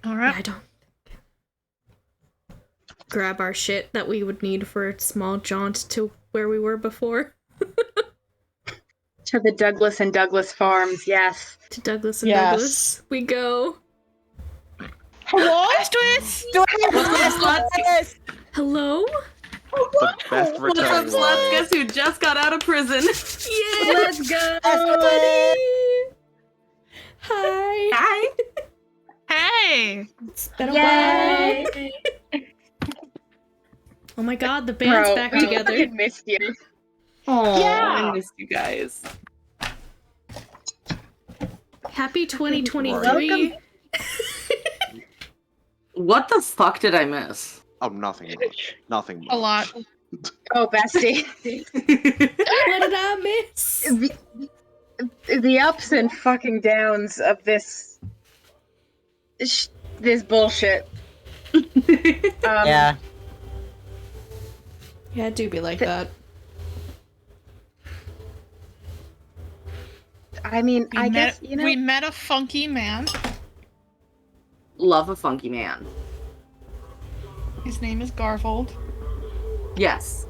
right. Yeah, I don't grab our shit that we would need for a small jaunt to where we were before. To the Douglas and Douglas farms, yes. To Douglas and Yes. Douglas we go. Hello? Twist! Hello? The best return Let's line. guess who just got out of prison. Yeah! Let's go! buddy! Hi! Hi. Hey! It's been a Yay! while. Oh my god, the band's Bro, back we together. fucking missed you. Oh, Yeah. I missed you guys. Happy 2023. Welcome. What the fuck did I miss? Oh, nothing much. Nothing much. A lot. Oh, bestie. What did I miss? The ups and fucking downs of this bullshit. Yeah. Yeah, it do be like that. I mean, I guess, you know, we met a funky man. Love a funky man. His name is Garvold. Yes.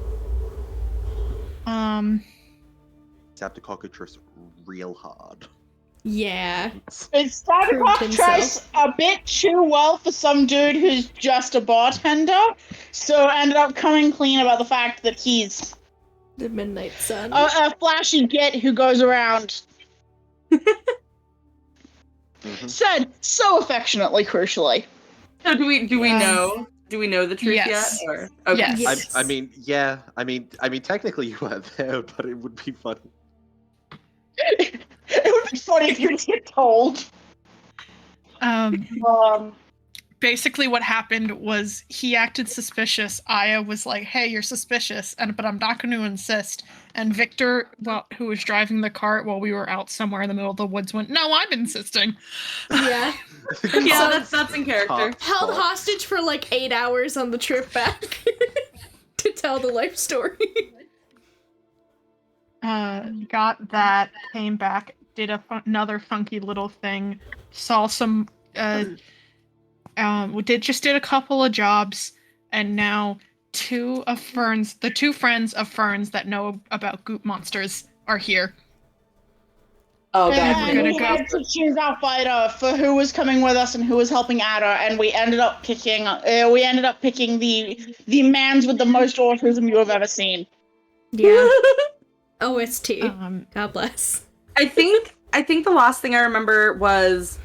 Have to cockatrice real hard. Yeah. Starbucks Proved tries himself. a bit too well for some dude who's just a bartender, so ended up coming clean about the fact that he's The Midnight Sun. a flashy git who goes around. Mhm. Said so affectionately, crucially. So do we know the truth Yes. yet? Or okay. Yes. Yes. I mean, yeah. I mean, technically you weren't there, but it would be funny. It would be funny if you get told. Basically what happened was he acted suspicious. Aya was like, "Hey, you're suspicious," but I'm not going to insist. And Victor, who was driving the cart while we were out somewhere in the middle of the woods, went, "No, I'm insisting." Yeah. Yeah, So that's in character. held hostage for like 8 hours on the trip back to tell the life story. Got that, came back, did another funky little thing, saw some, did a couple of jobs, and now the two friends of Fern's that know about goop monsters are here. Oh Yeah, god. we're gonna we go had to choose our fighter for who was coming with us and who was helping Ada, and we ended up picking the mans with the most autism you have ever seen. Yeah. OST. Um, God bless. I think the last thing I remember was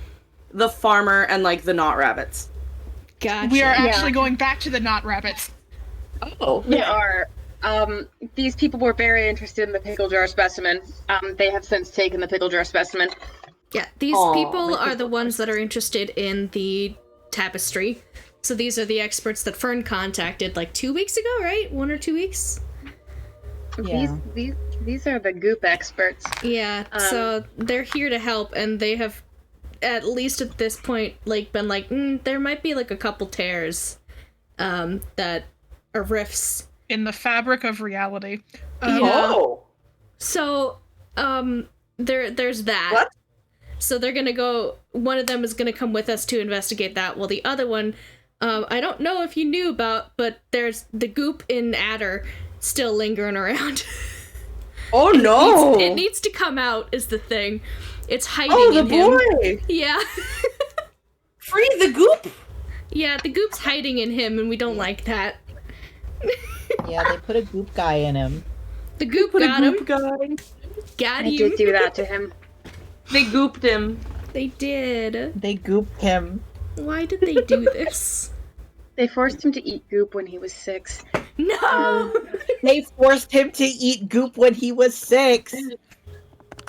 the farmer and like the knot rabbits. Gotcha. we are actually going back to the knot rabbits. Oh. They are. These people were very interested in the pickle jar specimen. They have since taken the pickle jar specimen. Yeah, these Aw, people my are the people. ones that are interested in the tapestry. So these are the experts that Fern contacted like 2 weeks ago, right? 1 or 2 weeks? Yeah. These are the goop experts. Yeah, so they're here to help, and they have, at least at this point, like been like, there might be like a couple tears, that are rifts. In the fabric of reality. Yeah. Oh. So, there's that. What? So they're gonna go, one of them is gonna come with us to investigate that, while the other one, I don't know if you knew about, but there's the goop in Adder still lingering around. Oh no. It needs to come out, is the thing. It's hiding Oh, the in him. boy. Yeah. Free the goop. Yeah, the goop's hiding in him, and we don't like that. Yeah, they put a goop guy in him. The goop Put got a him. goop guy. Got I him. did do that to him. They gooped him. They did. They gooped him. Why did they do this? They forced him to eat goop when he was 6. No! They forced him to eat goop when he was 6.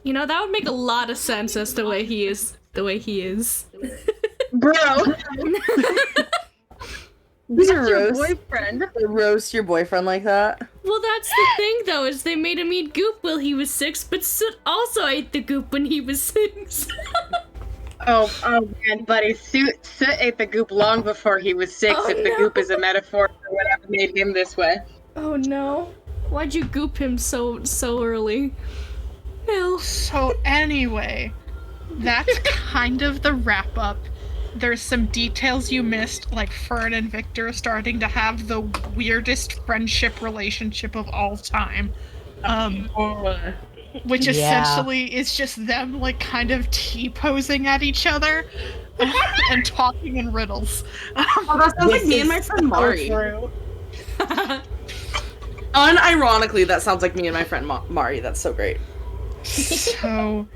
You know, that would make a lot of sense as the way he is. Bro! Who's That's your roast? boyfriend. Roast your boyfriend like that? Well, that's the thing, though, is they made him eat goop while he was 6, but Soot also ate the goop when he was 6. Oh man, buddy. Soot ate the goop long before he was 6, Oh, if the no. goop is a metaphor for whatever made him this way. Oh no. Why'd you goop him so early? No. So anyway, that's kind of the wrap up. There's some details you missed, like Fern and Victor starting to have the weirdest friendship relationship of all time. Which Yeah. essentially is just them like kind of T-posing at each other and talking in riddles. Oh, that sounds like me and my friend Mari. Unironically, that sounds like me and my friend Mari. That's so great. So,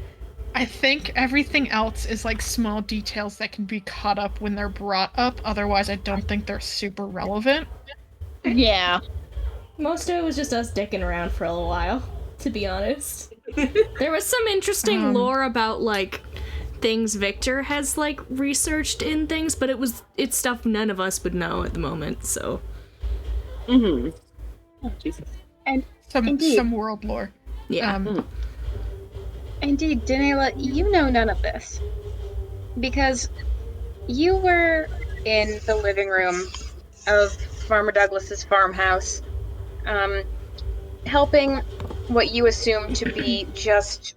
I think everything else is like small details that can be caught up when they're brought up. Otherwise, I don't think they're super relevant. Yeah. Most of it was just us dicking around for a little while, to be honest. There was some interesting lore about, like, things Victor has, like, researched in things, but it's stuff none of us would know at the moment, so. Mm-hmm. Oh, Jesus. And Indeed. Some world lore. Yeah. Indeed, Danela, you know none of this. Because you were in the living room of Farmer Douglas's farmhouse, helping what you assume to be just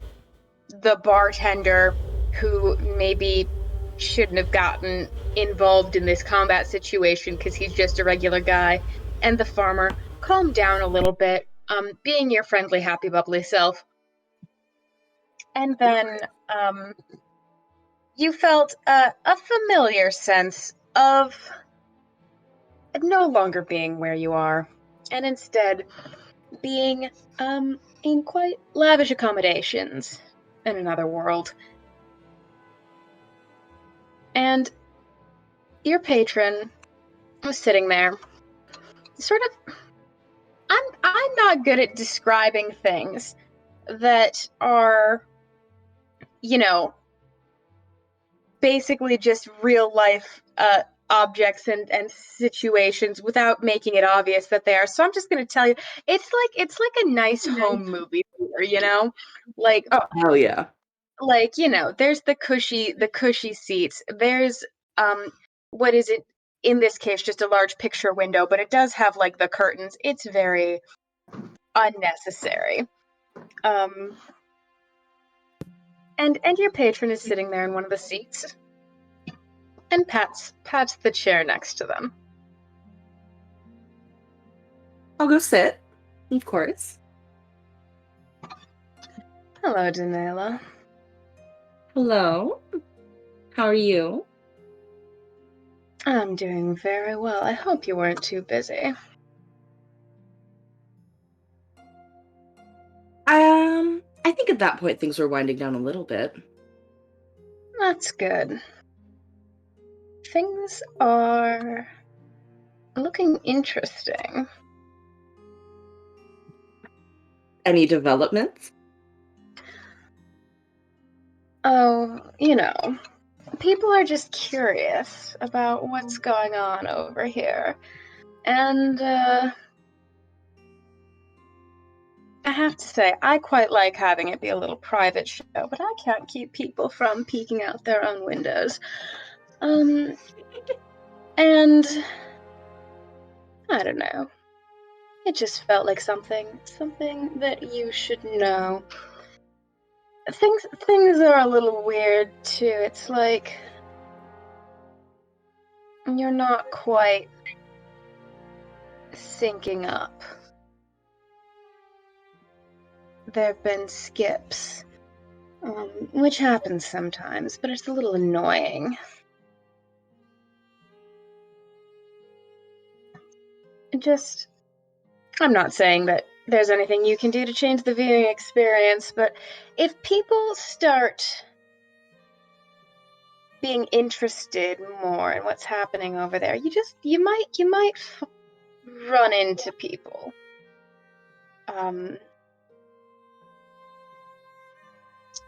the bartender who maybe shouldn't have gotten involved in this combat situation because he's just a regular guy, and the farmer. Calm down a little bit, being your friendly, happy, bubbly self. And then you felt a familiar sense of no longer being where you are, and instead being in quite lavish accommodations in another world. And your patron was sitting there, sort of. I'm not good at describing things that are, you know, basically just real life objects and situations without making it obvious that they are. So I'm just going to tell you, it's like a nice home movie theater, you know, like Oh, hell yeah. there's the cushy seats. There's what is it in this case just a large picture window, but it does have like the curtains. It's very unnecessary. And your patron is sitting there in one of the seats and pats the chair next to them. I'll go sit, of course. Hello, Danila. Hello. How are you? I'm doing very well. I hope you weren't too busy. I think at that point things were winding down a little bit. That's good. Things are looking interesting. Any developments? Oh, people are just curious about what's going on over here. And, I have to say, I quite like having it be a little private show, but I can't keep people from peeking out their own windows. And I don't know. It just felt like something that you should know. Things are a little weird too. It's like you're not quite syncing up. There have been skips, which happens sometimes, but it's a little annoying. I'm not saying that there's anything you can do to change the viewing experience, but if people start being interested more in what's happening over there, you might run into people.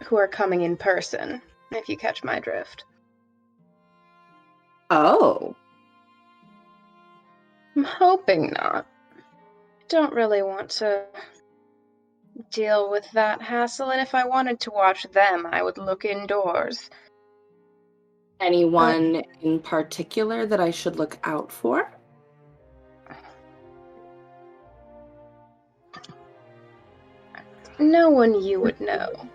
Who are coming in person, if you catch my drift. Oh. I'm hoping not. Don't really want to deal with that hassle, and if I wanted to watch them, I would look indoors. Anyone in particular that I should look out for? No one you would know.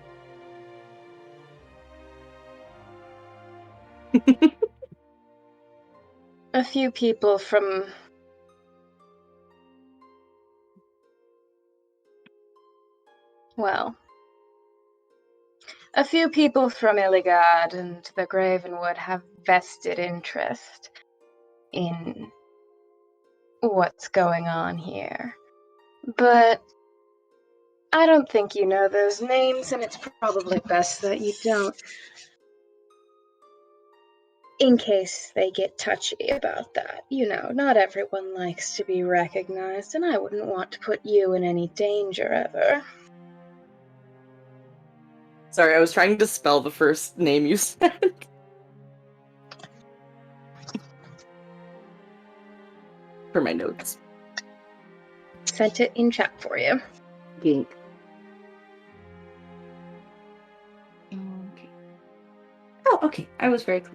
A few people from... Well... A few people from Illigard and the Gravenwood have vested interest in what's going on here. But I don't think you know those names, and it's probably best that you don't. In case they get touchy about that. Not everyone likes to be recognized, and I wouldn't want to put you in any danger ever. Sorry, I was trying to spell the first name you said. For my notes. Sent it in chat for you. Gink. Okay. Oh, okay. I was very close.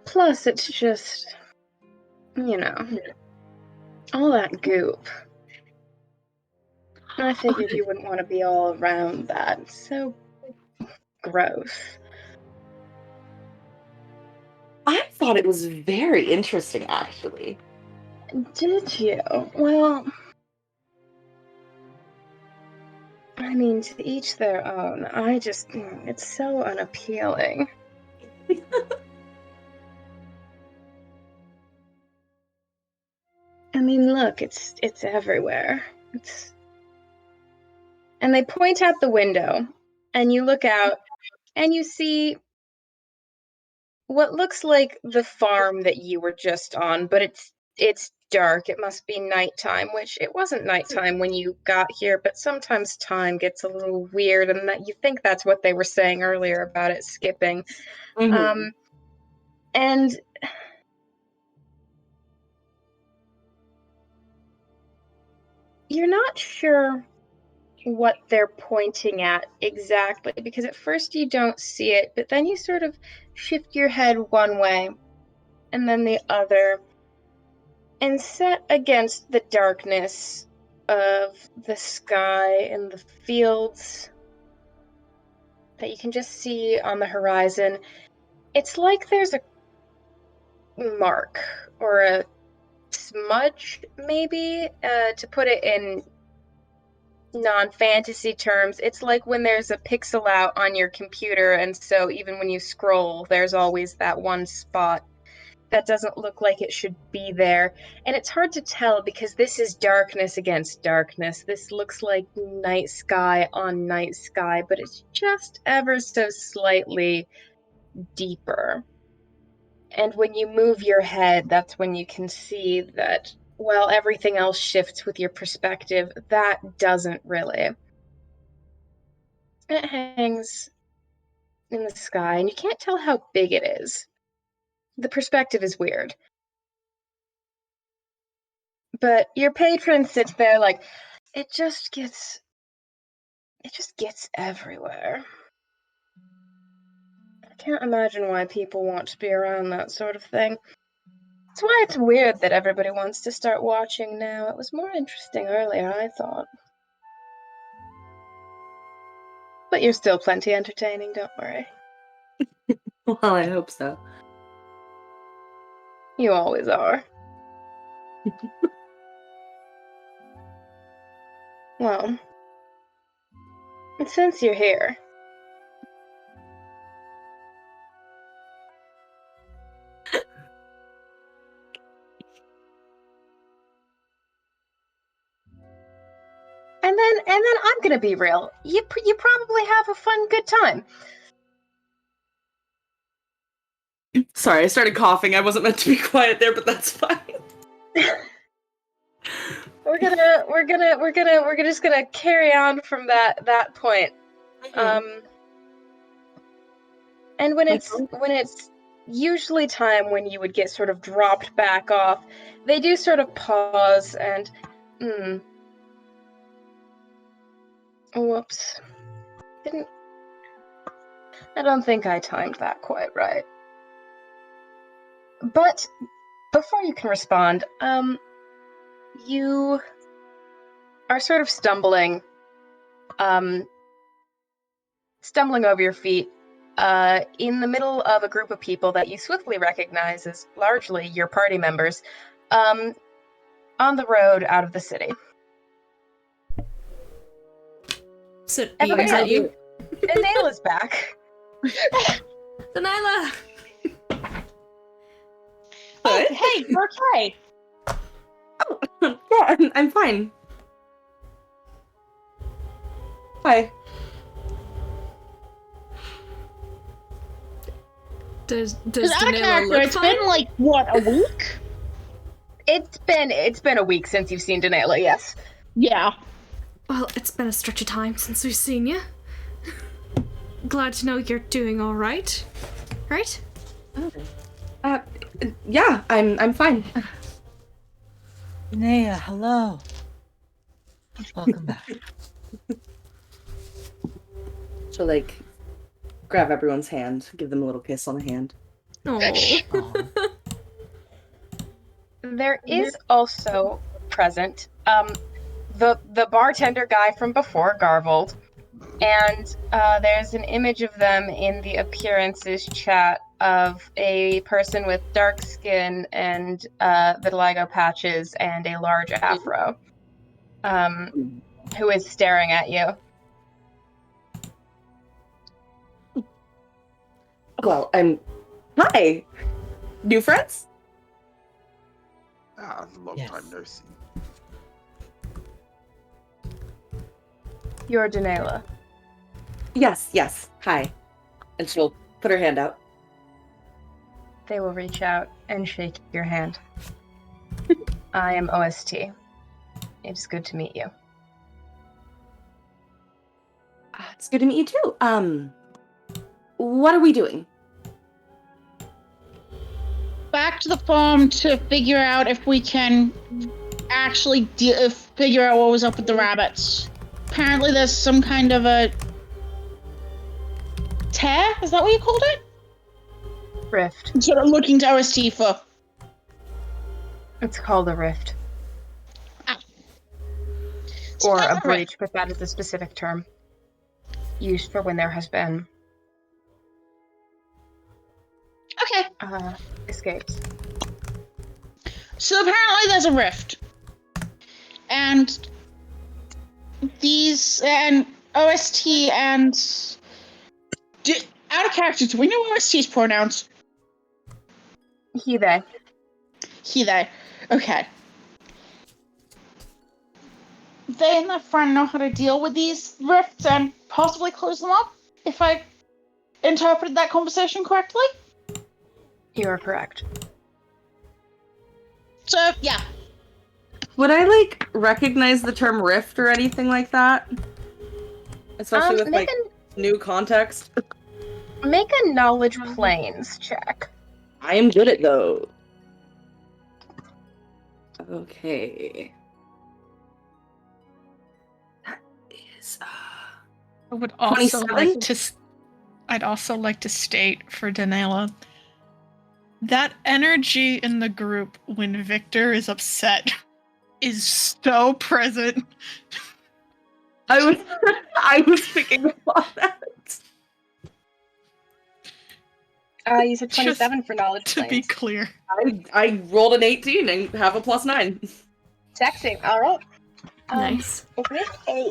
Plus, it's just, all that goop. I figured you wouldn't want to be all around that. It's so gross. I thought it was very interesting, actually. Did you? Well, I mean, to each their own. It's so unappealing. I mean, look, it's everywhere. And they point out the window, and you look out, and you see what looks like the farm that you were just on, but it's dark. It must be nighttime, which it wasn't nighttime when you got here, but sometimes time gets a little weird, and that you think that's what they were saying earlier about it skipping. Mhm. And you're not sure what they're pointing at exactly, because at first you don't see it, but then you sort of shift your head one way and then the other, and set against the darkness of the sky and the fields that you can just see on the horizon, it's like there's a mark or a smudge, maybe, to put it in non-fantasy terms. It's like when there's a pixel out on your computer, and so even when you scroll, there's always that one spot that doesn't look like it should be there. And it's hard to tell because this is darkness against darkness. This looks like night sky on night sky, but it's just ever so slightly deeper. And when you move your head, that's when you can see that while everything else shifts with your perspective, that doesn't really. It hangs in the sky, and you can't tell how big it is. The perspective is weird. But your patron sits there like, it just gets everywhere. I can't imagine why people want to be around that sort of thing. That's why it's weird that everybody wants to start watching now. It was more interesting earlier, I thought. But you're still plenty entertaining, don't worry. Well, I hope so. You always are. Well, and since you're here, and then I'm gonna be real. You probably have a fun, good time. Sorry, I started coughing. I wasn't meant to be quiet there, but that's fine. We're just gonna carry on from that point. And when it's usually time when you would get sort of dropped back off, they do sort of pause and whoops. I don't think I timed that quite right. But before you can respond, you are sort of stumbling over your feet in the middle of a group of people that you swiftly recognize as largely your party members on the road out of the city. So, Everybody is that else. you? Daniela's back. Delilah! Oh, hey, you're okay. Yeah, I'm fine. Hi. Does Because out of Delilah character, look it's fine? been like, what, a week? It's been a week since you've seen Daniela, yes. Yeah. Well, it's been a stretch of time since we've seen you. Glad to know you're doing all right. Right? Yeah, I'm fine. Naya, hello. Welcome back. So, like, grab everyone's hand, give them a little kiss on the hand. Oh. There is also present the bartender guy from before, Garvold, and there's an image of them in the appearances chat of a person with dark skin and vitiligo patches and a large afro, who is staring at you. Well, Hi! New friends? Long Yes. time no see. You're Danela. Yes. Hi. And she'll put her hand out. They will reach out and shake your hand. I am OST. It's good to meet you. It's good to meet you too. What are we doing? Back to the farm to figure out if we can actually figure out what was up with the rabbits. Apparently there's some kind of a tear? Is that what you called it? Rift. I'm sort of looking to OST for. It's called a rift. Ah. Or Not a rift. breach, but that is a specific term used for when there has been Okay. escapes. So apparently there's a rift. And OST and out of character, do we know OST's pronouns? He, they. He, they. Okay. They and their friend know how to deal with these rifts and possibly close them up, if I interpreted that conversation correctly. You are correct. So, yeah. Would I, recognize the term rift or anything like that? Especially with, new context? Make a knowledge planes check. I am good at those. Okay. That is, I would also 27? I'd also like to state for Danela that energy in the group when Victor is upset is so present. I was thinking about that. You said 27 for knowledge To planes. be clear. I rolled an 18 and have a +9. Texting, alright. Nice. Okay, a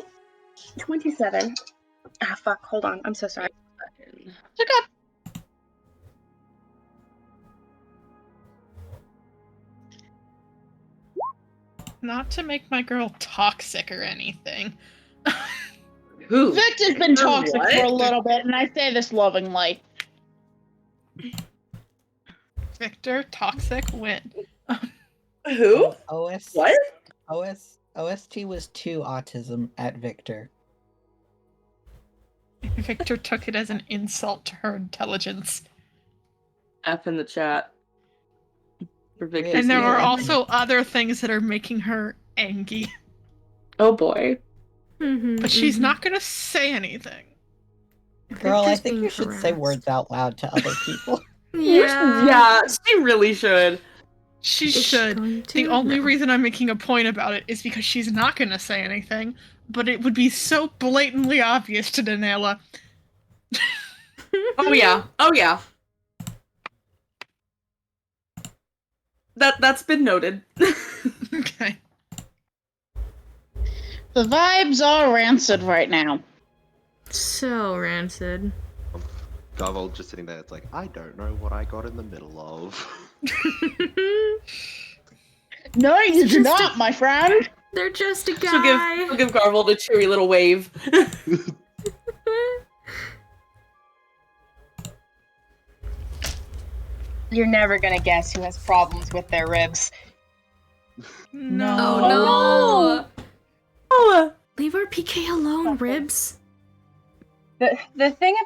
27. Ah, fuck, hold on. I'm so sorry. Not to make my girl toxic or anything. Who? Victor's been toxic What? for a little bit, and I say this lovingly. Victor, toxic, win. Who? OS. What? OST was 2 autism at Victor. Victor took it as an insult to her intelligence. F in the chat. For Victor's And there are ear. also other things that are making her angry. Oh boy. But she's not gonna say anything. Girl, I Victor's think being you should say harassed. words out loud to other people. Yeah, she really should. She Is she should. going to? The only No. reason I'm making a point about it is because she's not gonna say anything, but it would be so blatantly obvious to Danela. Oh yeah. That's been noted. Okay. The vibes are rancid right now. So rancid. Garvold just sitting there, it's like, I don't know what I got in the middle of. No, you do Just not, my friend. They're just a She'll guy. give Garvold a cheery little wave. You're never gonna guess who has problems with their ribs. No. Oh no! Oh, Leave our PK alone, ribs. The thing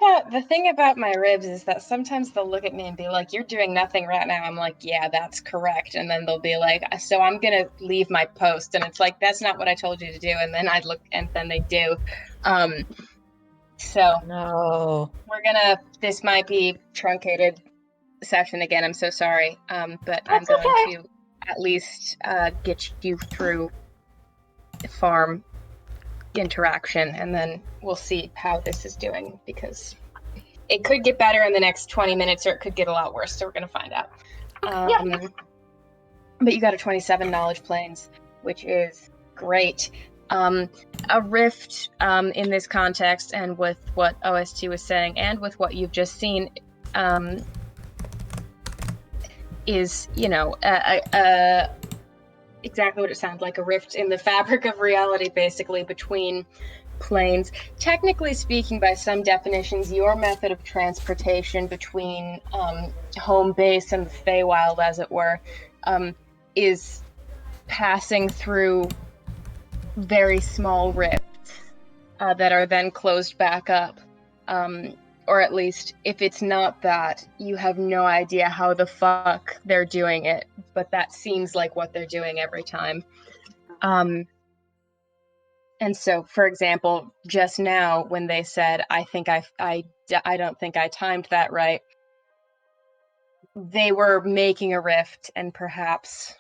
about my ribs is that sometimes they'll look at me and be like, "You're doing nothing right now." I'm like, "Yeah, that's correct." And then they'll be like, "So I'm gonna leave my post," and it's like, "That's not what I told you to do." And then I look, and then they do. So No. This might be truncated session again. I'm so sorry. But That's I'm going okay. to at least get you through the farm interaction, and then we'll see how this is doing, because it could get better in the next 20 minutes, or it could get a lot worse. So we're gonna find out. But you got a 27 knowledge planes, which is great. A rift in this context, and with what OST was saying, and with what you've just seen, is, exactly what it sounds like, a rift in the fabric of reality, basically, between planes. Technically speaking, by some definitions, your method of transportation between home base and the Feywild, as it were, is passing through very small rifts that are then closed back up. Or at least, if it's not that, you have no idea how the fuck they're doing it, but that seems like what they're doing every time. And so, for example, just now when they said, I don't think I timed that right, they were making a rift and perhaps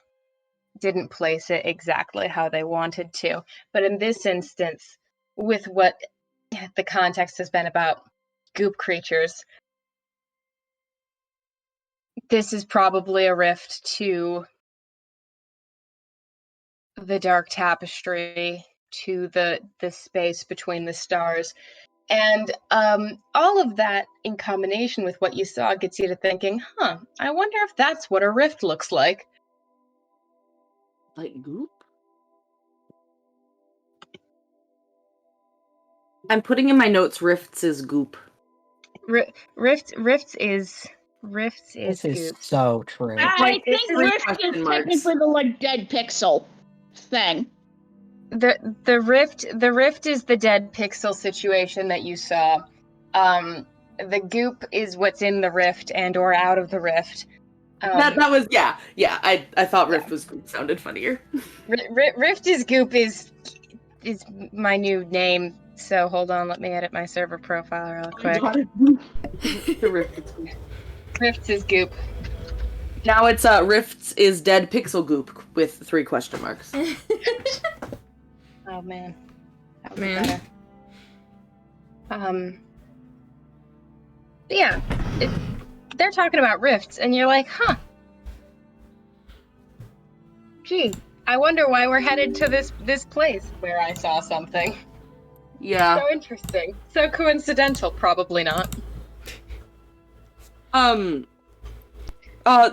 didn't place it exactly how they wanted to. But in this instance, with what the context has been about goop creatures, this is probably a rift to the dark tapestry, to the space between the stars. And all of that in combination with what you saw gets you to thinking, I wonder if that's what a rift looks like. Like goop? I'm putting in my notes rifts is goop. Rifts is This is goop. so true. I It's think three Rift question is marks. technically the like dead pixel thing. The rift is the dead pixel situation that you saw. The goop is what's in the rift and or out of the rift. That was yeah. I thought rift was goop sounded funnier. Rift is goop is my new name. So hold on, let me edit my server profile real quick. The rift is goop. Rift is goop. Now it's rifts is dead pixel goop with 3 question marks. Oh man, that would Man. be better. Yeah, they're talking about rifts, and you're like, gee, I wonder why we're headed to this place where I saw something. Yeah. So interesting. So coincidental, probably not.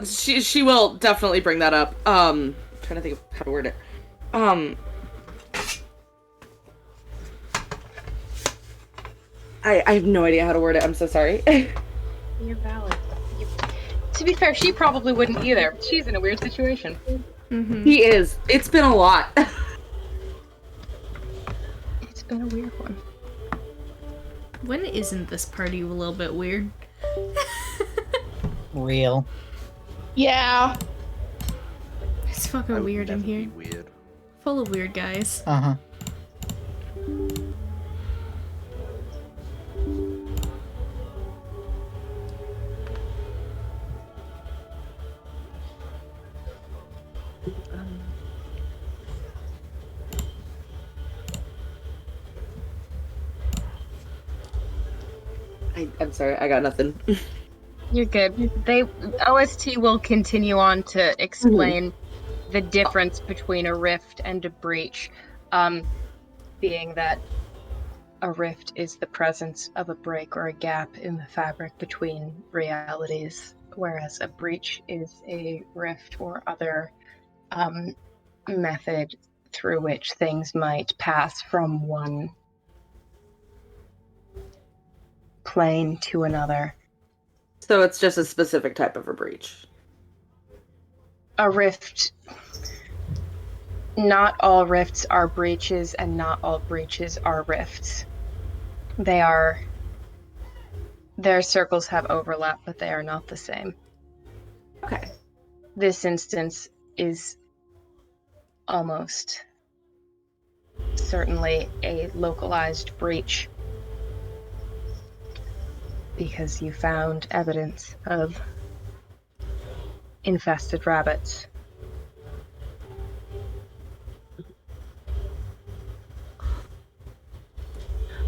She will definitely bring that up. Trying to think of how to word it. I have no idea how to word it. I'm so sorry. You're valid. To be fair, she probably wouldn't either. She's in a weird situation. Mm-hmm. He is. It's been a lot. It's been a weird one. When isn't this party a little bit weird? Real. Yeah. It's fucking weird in here. Weird. Full of weird guys. Uh-huh. I'm sorry, I got nothing. You're good. OST will continue on to explain the difference between a rift and a breach, being that a rift is the presence of a break or a gap in the fabric between realities, whereas a breach is a rift or other method through which things might pass from one plane to another. So it's just a specific type of a breach. A rift. Not all rifts are breaches, and not all breaches are rifts. Their circles have overlap, but they are not the same. Okay. This instance is almost certainly a localized breach, because you found evidence of infested rabbits.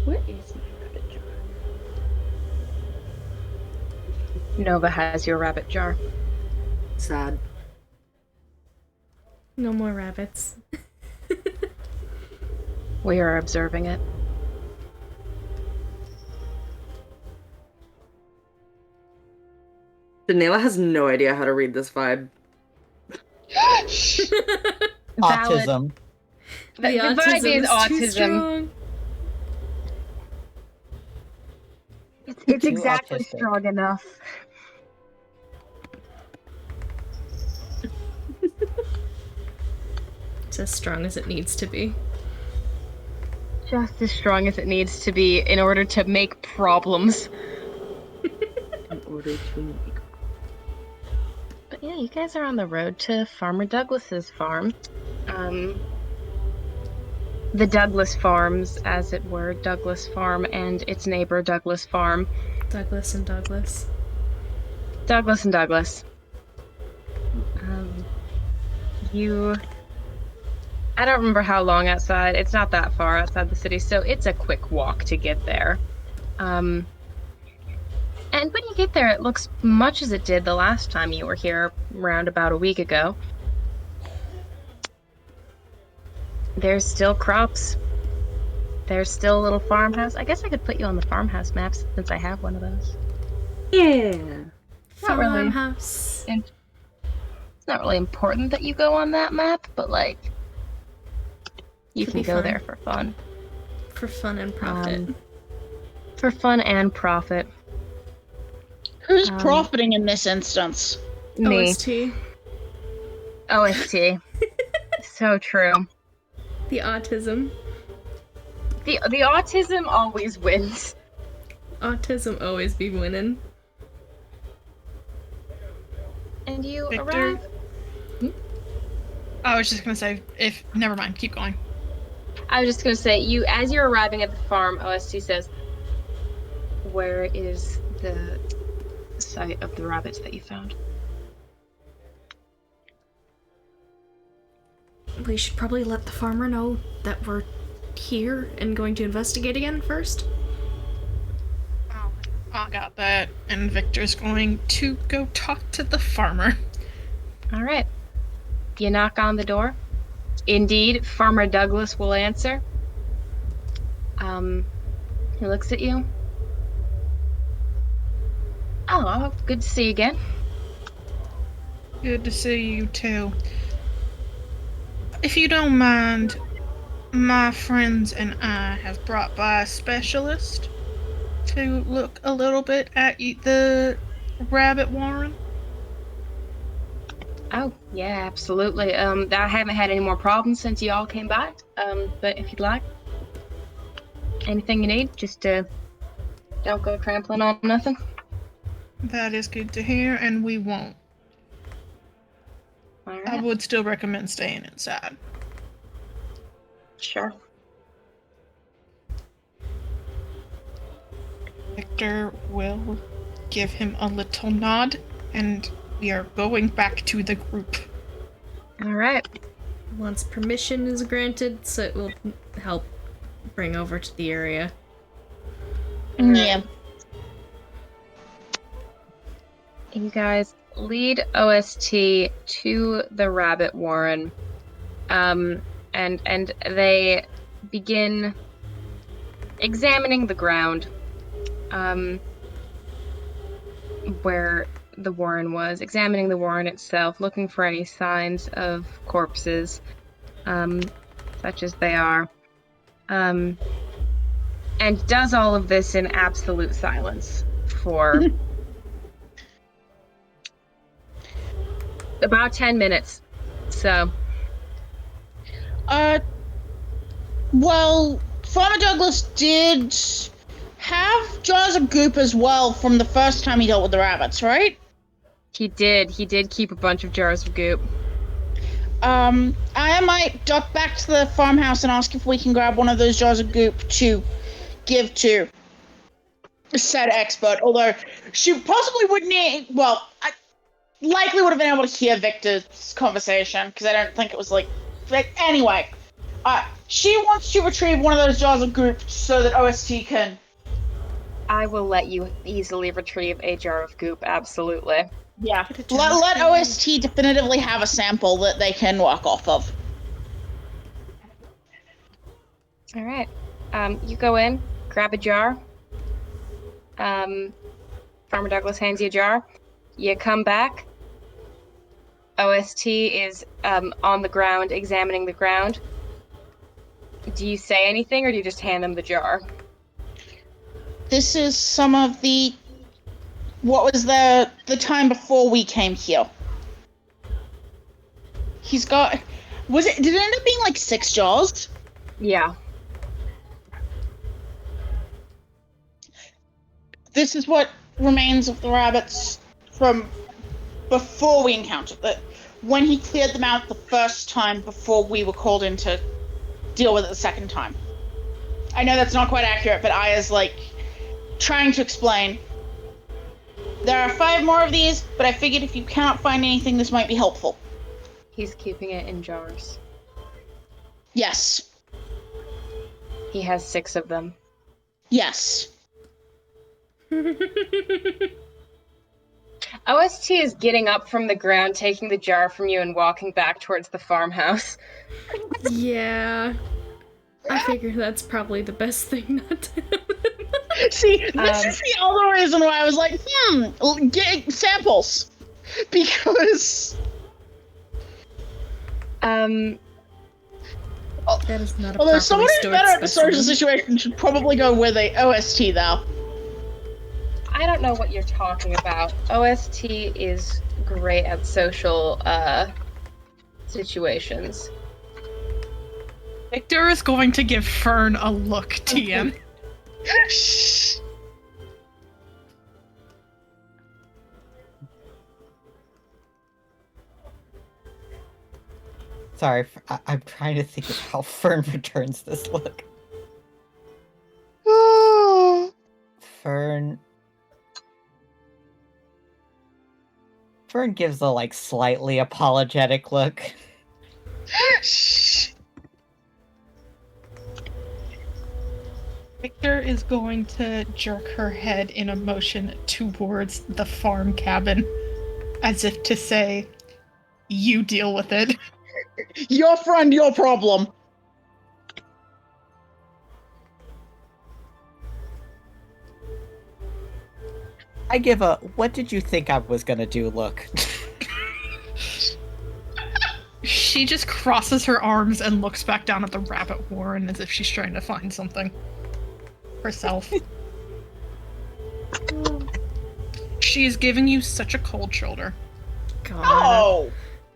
Where is my rabbit jar? Nova has your rabbit jar. Sad. No more rabbits. We are observing it. Danila has no idea how to read this vibe. Valid. Autism. The vibe is too autism. strong. It's Too exactly autistic. strong enough. It's as strong as it needs to be. Just as strong as it needs to be in order to make problems. In order to make. But yeah, you guys are on the road to Farmer Douglas's farm. The Douglas Farms, as it were, Douglas Farm and its neighbor Douglas Farm. Douglas and Douglas. Douglas and Douglas. I don't remember how long outside. It's not that far outside the city, so it's a quick walk to get there. And when you get there, it looks much as it did the last time you were here, around about a week ago. There's still crops. There's still a little farmhouse. I guess I could put you on the farmhouse maps since I have one of those. Yeah. Not really. Farmhouse. It's not really important that you go on that map, but like, you Could can be go fun. there for fun. For fun and profit. For fun and profit. Who's Um, profiting in this instance? Me. OST. OST. So true. The autism. The autism always wins. Autism always be winning. And you Victor? arrive. I was just gonna say, never mind, keep going. I was just gonna say, as you're arriving at the farm, OST says, "Where is the site of the rabbits that you found?" We should probably let the farmer know that we're here and going to investigate again first. I got that. And Victor's going to go talk to the farmer. All right. You knock on the door. Indeed, Farmer Douglas will answer. He looks at you. Oh, good to see you again. Good to see you too. If you don't mind, my friends and I have brought by a specialist to look a little bit at the rabbit warren. Oh, yeah, absolutely. I haven't had any more problems since you all came by. But if you'd like, anything you need, just don't go trampling on nothing. That is good to hear, and we won't. All I right. would still recommend staying inside. Sure. Victor will give him a little nod, and we are going back to the group. All right. Once permission is granted, so it will help bring over to the area. Yeah. You guys lead OST to the rabbit warren, and they begin examining the ground, where the warren was, examining the warren itself, looking for any signs of corpses, such as they are, and does all of this in absolute silence for about 10 minutes. So, Well, Farmer Douglas did have jars of goop as well from the first time he dealt with the rabbits, right? he did keep a bunch of jars of goop. I might duck back to the farmhouse and ask if we can grab one of those jars of goop to give to said expert, although she possibly would need, well, I likely would have been able to hear Victor's conversation, because I don't think it was like anyway. She wants to retrieve one of those jars of goop so that OST can... I will let you easily retrieve a jar of goop, absolutely. Yeah, let OST definitively have a sample that they can work off of. All right. You go in, grab a jar. Farmer Douglas hands you a jar. You come back. OST is on the ground, examining the ground. Do you say anything, or do you just hand him the jar? This is some of the... What was the time before we came here? He's got... Did it end up being like 6 jars? Yeah. This is what remains of the rabbits from before we encountered it. When he cleared them out the first time before we were called in to deal with it the second time. I know that's not quite accurate, but Aya's like trying to explain. There are 5 more of these, but I figured if you cannot find anything, this might be helpful. He's keeping it in jars. Yes. He has 6 of them. Yes. OST is getting up from the ground, taking the jar from you, and walking back towards the farmhouse. Yeah. I figure that's probably the best thing not to See, this is the other reason why I was like, get samples. Because... That is not a although properly someone who's stored better at the social specimen. situation should probably go with a OST, though. I don't know what you're talking about. OST is great at social situations. Victor is going to give Fern a look, TM. Sorry, I'm trying to think of how Fern returns this look. Fern gives a like slightly apologetic look. Victor is going to jerk her head in a motion towards the farm cabin, as if to say, you deal with it. Your friend, your problem. I give a what did you think I was gonna do look. She just crosses her arms and looks back down at the rabbit warren as if she's trying to find something herself. She is giving you such a cold shoulder. God. Oh!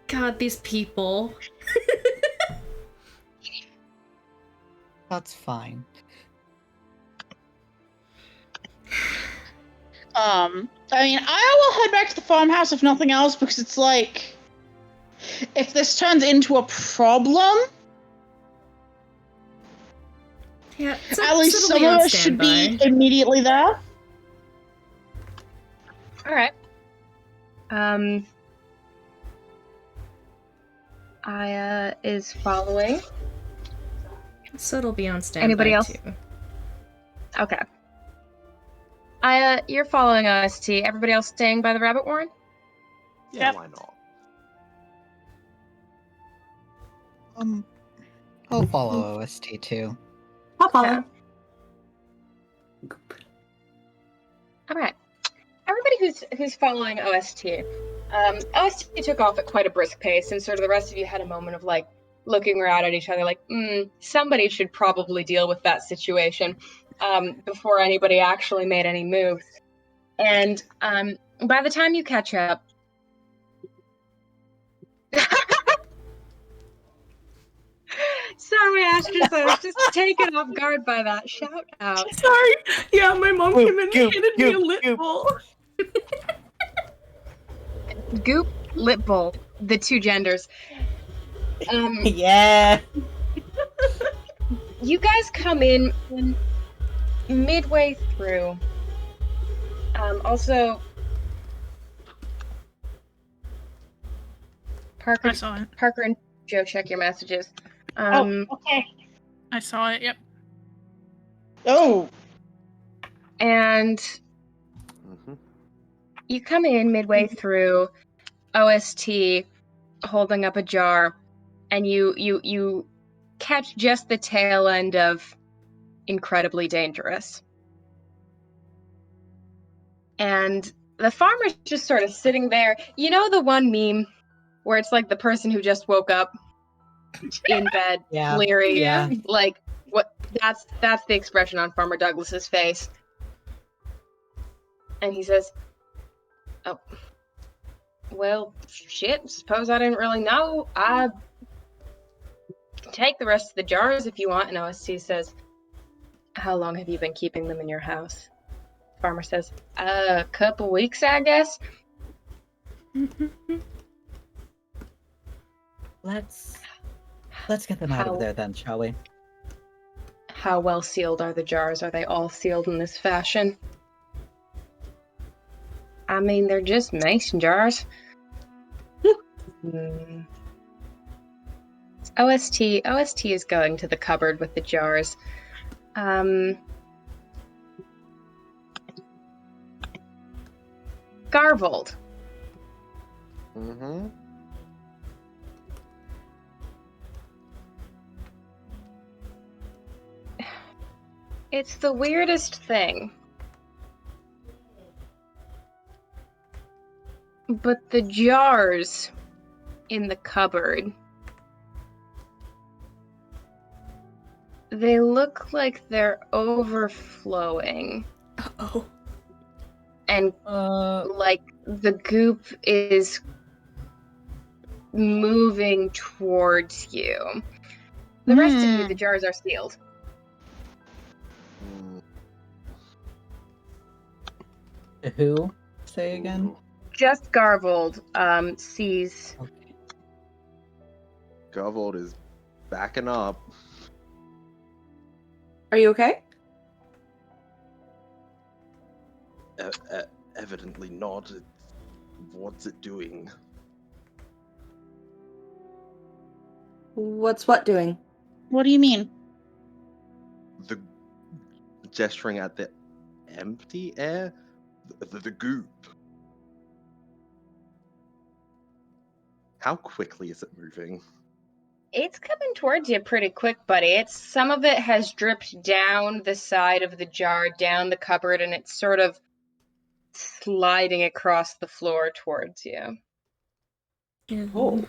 God, these people. That's fine. I mean, I will head back to the farmhouse if nothing else, because it's like, if this turns into a problem, Yeah, at least some of us should be immediately there. Alright. Aya is following. So it'll be on standby. Anybody else? Too. Okay. Aya, you're following OST. Everybody else staying by the rabbit warren? Yeah, Yep. why not? I'll follow OST too. I'll follow. Alright. Everybody who's following OST. OST took off at quite a brisk pace, and sort of the rest of you had a moment of like looking around at each other like, somebody should probably deal with that situation before anybody actually made any moves. And by the time you catch up, sorry, Astres, I was just taken off guard by that shout out. Sorry. Yeah, my mom Goop, came in and goop, handed me a goop, lit goop. bowl. Goop, lip bowl, the 2 genders. Yeah. You guys come in midway through. Also, I saw it. Parker and Joe, check your messages. Okay. I saw it, yep. Oh. And you come in midway through, OST holding up a jar, and you catch just the tail end of incredibly dangerous. And the farmer's just sort of sitting there. You know the one meme where it's like the person who just woke up in bed, Yeah. bleary, Yeah. like what? That's the expression on Farmer Douglas's face. And he says, "Oh, well, shit. Suppose I didn't really know. I can take the rest of the jars if you want." And OST says, "How long have you been keeping them in your house?" Farmer says, "A couple weeks, I guess." Let's get them out of there then, shall we? How well sealed are the jars? Are they all sealed in this fashion? I mean, they're just mason jars. OST is going to the cupboard with the jars. Garvold. Mm-hmm. It's the weirdest thing. But the jars in the cupboard, they look like they're overflowing. Uh-oh. And like the goop is moving towards you. The rest of you, the jars are sealed. Who? Say again? Just Garvold sees. Okay. Garvold is backing up. Are you okay? Evidently not. What's it doing? What's what doing? What do you mean? The gesturing at the empty air? The goop. How quickly is it moving? It's coming towards you pretty quick, buddy. Some of it has dripped down the side of the jar, down the cupboard, and it's sort of sliding across the floor towards you. Oh.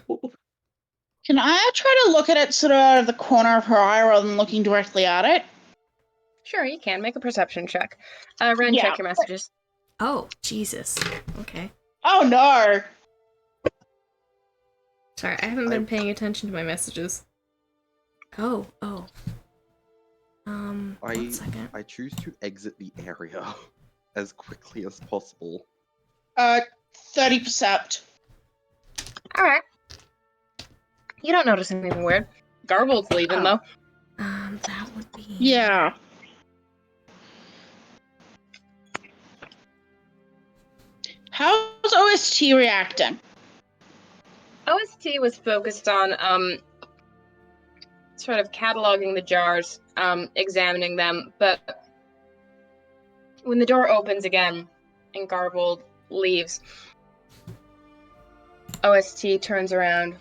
Can I try to look at it sort of out of the corner of her eye rather than looking directly at it? Sure, you can. Make a perception check. Ren, Yeah. check your messages. Oh, Jesus. Okay. Oh no! Sorry, I haven't been paying attention to my messages. Oh. 1 second. I choose to exit the area as quickly as possible. 30 percept. Alright. You don't notice anything weird. Garvold's leaving, though. That would be... Yeah. How's OST reacting? OST was focused on sort of cataloging the jars, examining them, but when the door opens again and Garvold leaves, OST turns around.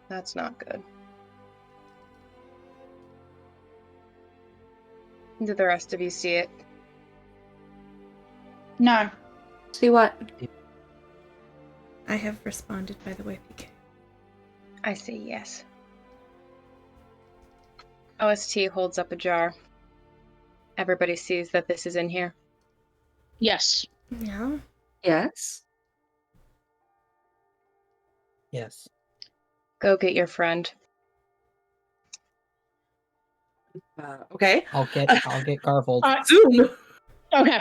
That's not good. Do the rest of you see it? No. See what? I have responded, by the way, PK. I say yes. OST holds up a jar. Everybody sees that this is in here. Yes. Yeah. Yes. Yes. Go get your friend. Okay. I'll get Garvold. Zoom. Okay.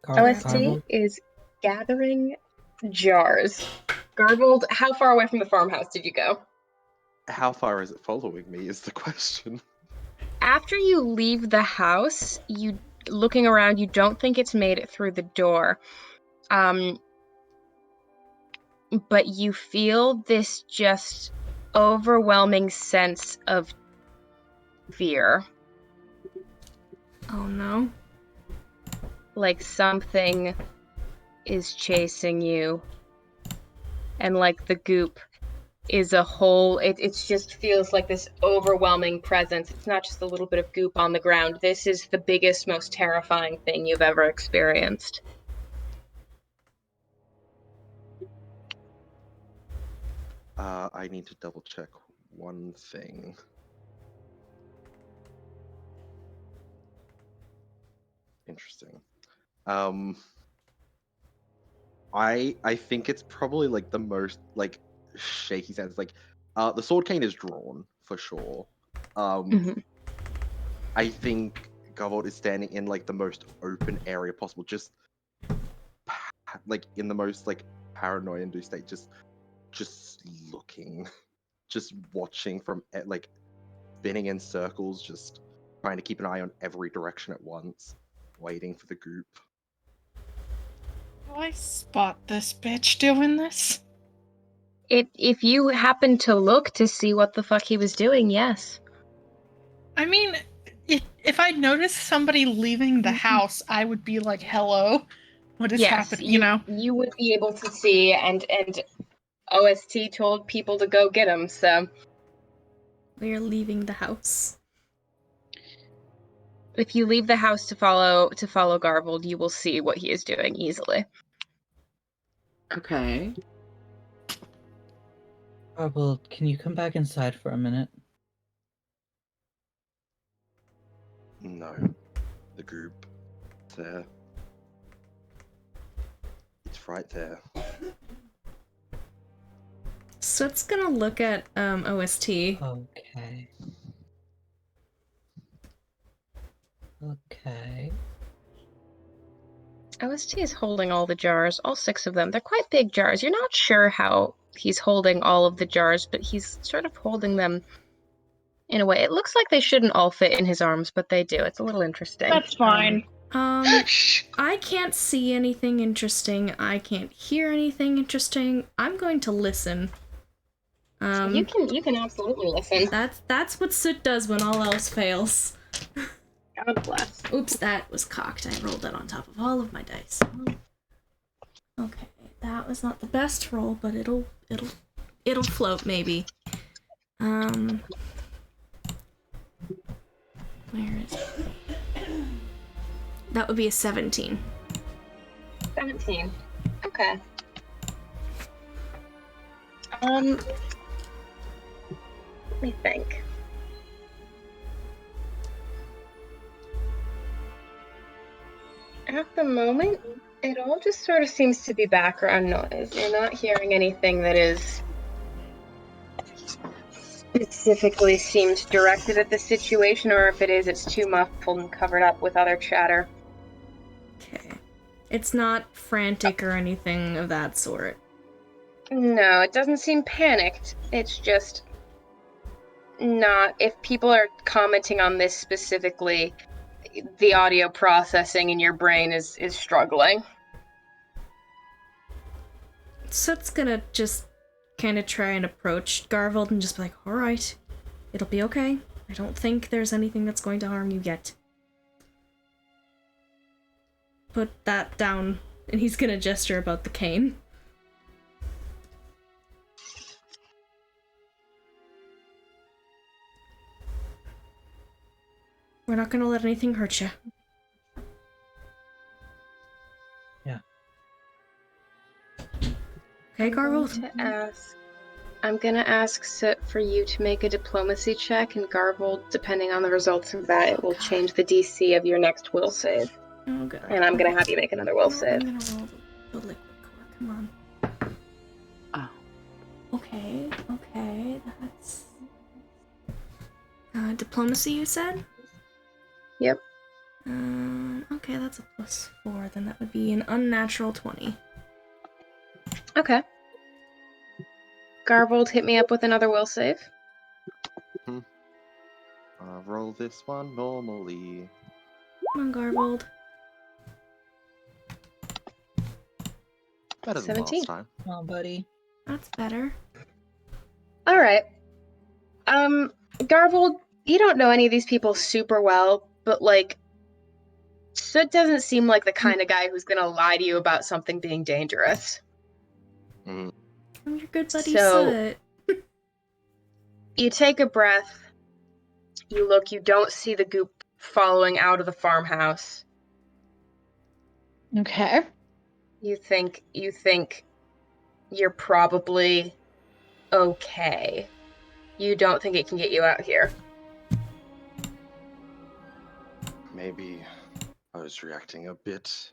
OST Garvold? is gathering jars. Garvold, how far away from the farmhouse did you go? How far is it following me is the question. After you leave the house, you looking around, you don't think it's made it through the door. But you feel this just overwhelming sense of fear. Oh no. Like something is chasing you. And like the goop is a whole, it just feels like this overwhelming presence. It's not just a little bit of goop on the ground. This is the biggest, most terrifying thing you've ever experienced. I need to double check one thing. Interesting. I think it's probably like the most like shaky sense. Like, the sword cane is drawn for sure. I think Gavold is standing in like the most open area possible, just like in the most like paranoid-induced state, just looking, just watching from like spinning in circles, just trying to keep an eye on every direction at once, waiting for the group. Do I spot this bitch doing this? If you happen to look to see what the fuck he was doing, yes. I mean, if I noticed somebody leaving the house, I would be like, "Hello, what is happening?" You know. You would be able to see, and OST told people to go get him, so We're leaving the house. if you leave the house to follow Garvold, you will see what he is doing easily. Okay. Garbold, can you come back inside for a minute? No, the group. There. It's right there. So it's gonna look at OST. Okay. Okay. OST is holding all the jars, all 6 of them. They're quite big jars. You're not sure how he's holding all of the jars, but he's sort of holding them in a way. It looks like they shouldn't all fit in his arms, but they do. It's a little interesting. That's fine. I can't see anything interesting. I can't hear anything interesting. I'm going to listen. You can absolutely listen. That's what Soot does when all else fails. God bless. Oops, that was cocked. I rolled that on top of all of my dice. Okay, that was not the best roll, but it'll float maybe. Where is it? That would be a 17. 17. Okay. Let me think. At the moment, it all just sort of seems to be background noise. You're not hearing anything that is specifically seems directed at the situation, or if it is, it's too muffled and covered up with other chatter. Okay. It's not frantic or anything of that sort. No, it doesn't seem panicked. It's just not. If people are commenting on this specifically, the audio processing in your brain is struggling. So it's gonna just kind of try and approach Garvold and just be like, alright, it'll be okay. I don't think there's anything that's going to harm you yet. Put that down, and he's gonna gesture about the cane. We're not gonna let anything hurt you. Yeah. Okay, Garvold? I'm gonna ask Soot for you to make a diplomacy check, and Garvold, depending on the results of that, it will change the DC of your next will save. Oh god. And I'm gonna have you make another will save. I'm gonna roll the liquid core, come on. Oh. Okay, that's... diplomacy, you said? Yep. Okay, that's a +4, then that would be an unnatural 20. Okay. Garvold, hit me up with another will save. Roll this one normally. Come on, Garvold. Better than 17. last time. Come on, buddy. That's better. Alright. Garvold, you don't know any of these people super well, but, like, Soot doesn't seem like the kind of guy who's gonna lie to you about something being dangerous. Mm. I'm your good buddy, So- Soot. You take a breath. You look. You don't see the goop following out of the farmhouse. Okay. You think you're probably okay. You don't think it can get you out here. Maybe I was reacting a bit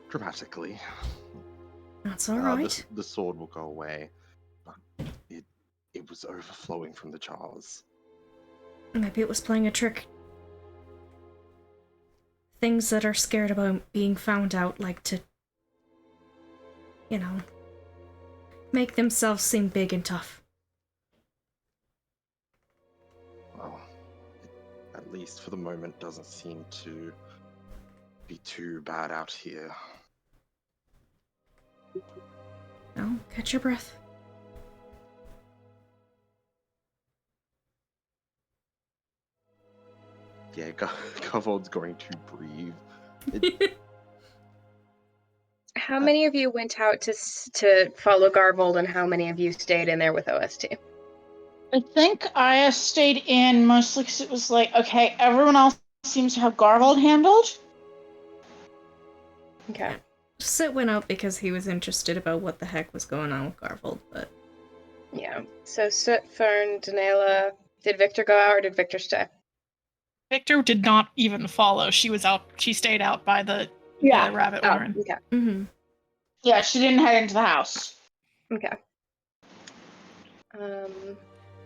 dramatically. That's all right. The sword will go away, but it was overflowing from the jars. Maybe it was playing a trick. Things that are scared about being found out like to, make themselves seem big and tough. Well, at least for the moment, doesn't seem to be too bad out here. No, catch your breath. Yeah, Kovold's going to breathe. How many of you went out to follow Garvold, and how many of you stayed in there with OST? I think Aya stayed in mostly because it was like, okay, everyone else seems to have Garvold handled. Okay. Sit went out because he was interested about what the heck was going on with Garvold, but... Yeah. So Soot, Fern, Danela, did Victor go out or did Victor stay? Victor did not even follow. She was out. She stayed out by the rabbit warren. Okay. Mm-hmm. Yeah, she didn't head into the house. Okay.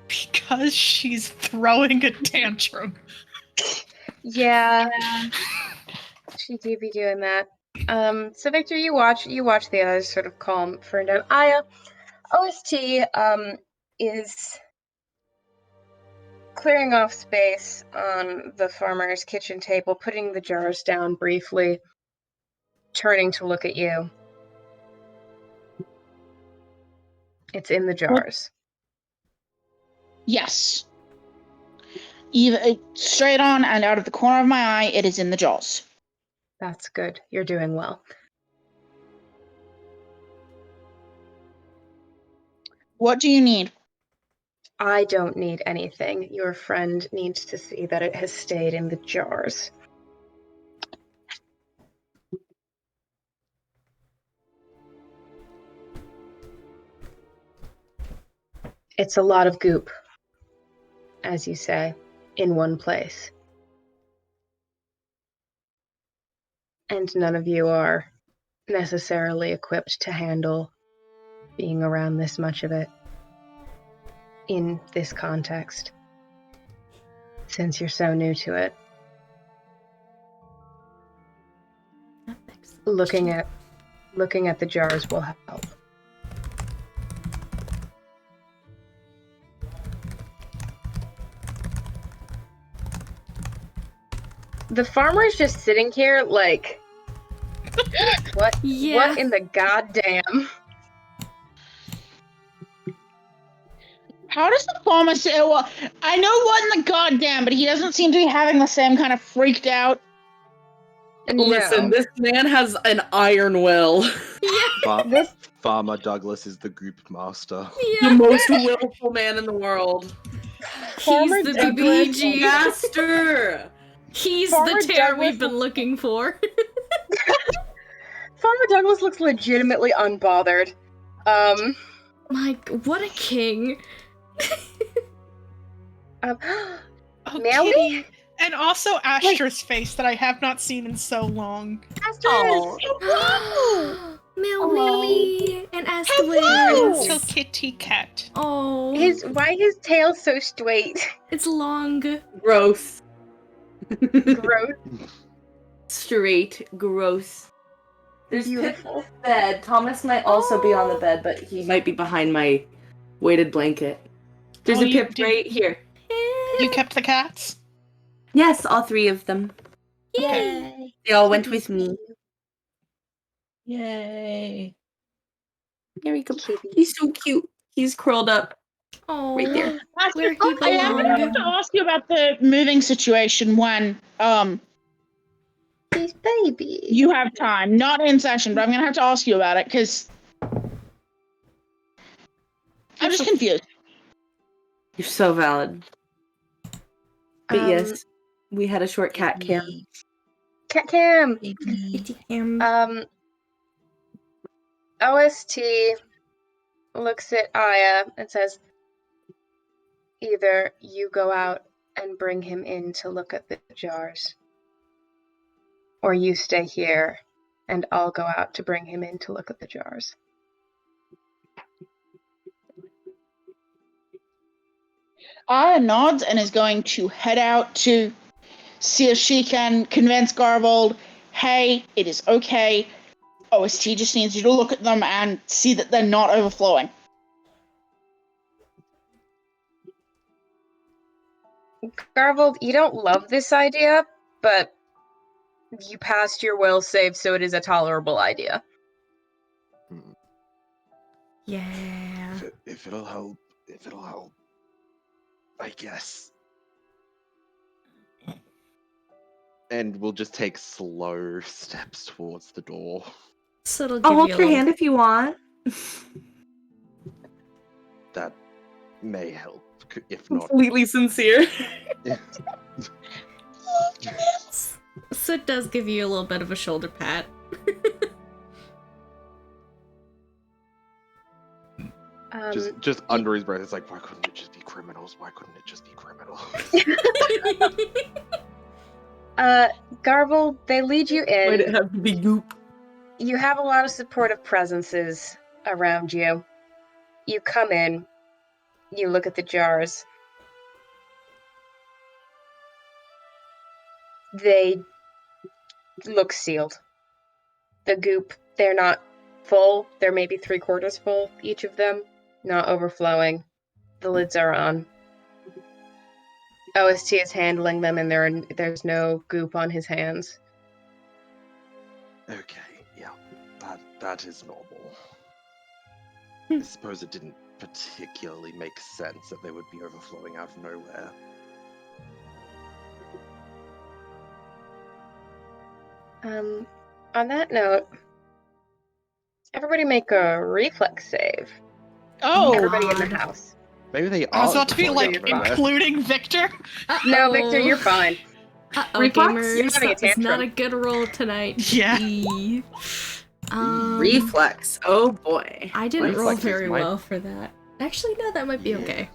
Because she's throwing a tantrum. Yeah. She do be doing that. So Victor, you watch the others sort of calm Fern down. Aya, OST is clearing off space on the farmer's kitchen table, putting the jars down briefly, turning to look at you. It's in the jars. Yes. Either straight on and out of the corner of my eye, it is in the jaws. That's good. You're doing well. What do you need? I don't need anything. Your friend needs to see that it has stayed in the jars. It's a lot of goop, as you say, in one place. And none of you are necessarily equipped to handle being around this much of it in this context, since you're so new to it. Looking at the jars will help. The farmer's just sitting here like, what? Yeah. What in the goddamn? How does the farmer say, well, I know what in the goddamn, but he doesn't seem to be having the same kind of freaked out. Listen, this man has an iron will. Farmer Douglas is the goop master. Yeah. The most willful man in the world. He's the BBG master. He's Farmer the tear Douglas- we've been looking for. Farmer Douglas looks legitimately unbothered. Mike, what a king. Oh, Meowie? Kitty. And also Astra's face that I have not seen in so long. Meowie and So Astrid. kitty cat. Oh, Why his tail so straight? it's long. Gross. Gross. Straight. Gross. There's Pip Beautiful. on the bed. Thomas might also be on the bed, but he might be behind my weighted blanket. There's a Pip right here. You kept the cats? Yes, all three of them. Yay! They all went with me. Yay. There we go. He's so cute. He's curled up Oh, right there. where he I am going to have to ask you about the moving situation when His baby. you have time. Not in session, but I'm going to have to ask you about it, because I'm just confused. You're so valid. But yes, we had a short cat cam. Cat cam. Kitty cam. OST looks at Aya and says, either you go out and bring him in to look at the jars, or you stay here and I'll go out to bring him in to look at the jars. Aya nods and is going to head out to see if she can convince Garvold, hey, it is okay. OST just needs you to look at them and see that they're not overflowing. Garvold, you don't love this idea, but you passed your will save, so it is a tolerable idea. Yeah. If it'll help, I guess. And we'll just take slow steps towards the door. So it'll give I'll hold you a your little... hand if you want. That may help, if not. Completely sincere. So it does give you a little bit of a shoulder pat. Just under his breath, it's like, why couldn't it just be criminals? Why couldn't it just be criminals? Garvold, they lead you in. Why'd it have to be goop? You have a lot of supportive presences around you. You come in, you look at the jars. They look sealed. The goop, they're not full. They're maybe 3/4 full, each of them. Not overflowing. The lids are on. OST is handling them and there's no goop on his hands. Okay, yeah, that is normal. I suppose it didn't particularly make sense that they would be overflowing out of nowhere. On that note, everybody make a reflex save. Oh, Everybody in the house. Maybe they I are. was about to be overflowing like, out of nowhere. including Victor. No, Victor, you're fine. Uh-oh, Reflex? gamers. You're having a That was not tantrum. a good roll tonight. Yeah. Reflex. Oh boy. I didn't Reflex roll is very my- well for that. Actually, no, that might be Yeah. okay.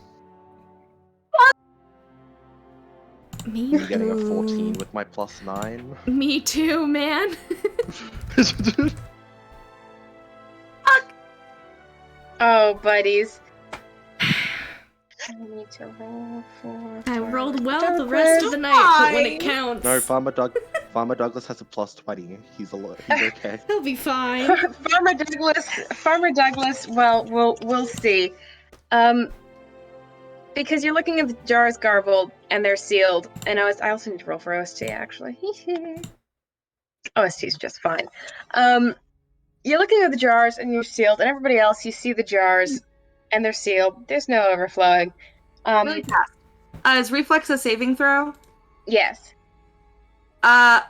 Me You're getting a too. 14 with my +9. Me too, man. Oh, buddies. I need to roll for. I rolled well the rest of the night, but when it counts, No, Farmer Douglas has a +20. He's okay. he'll be fine. Farmer Douglas. Well, we'll see. Because you're looking at the jars, Garvold, and they're sealed. And I also need to roll for OST actually. OST's just fine. You're looking at the jars and you're sealed, and everybody else, you see the jars and they're sealed. There's no overflowing. Really fast. Is reflex a saving throw? Yes. Aya,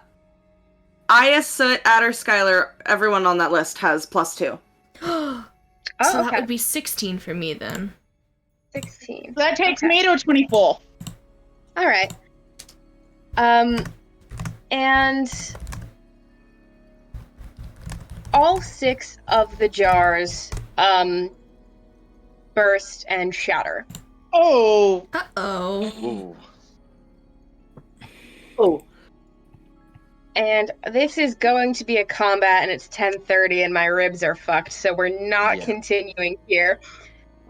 Soot, Adder, Skylar, everyone on that list has +2. So Oh, that okay. would be 16 for me then. 16. that takes me to a 24. All right. And all 6 of the jars burst and shatter. Oh, Uh-oh. Ooh. Oh. And this is going to be a combat, and it's 10:30, and my ribs are fucked, so we're not Yeah. continuing here,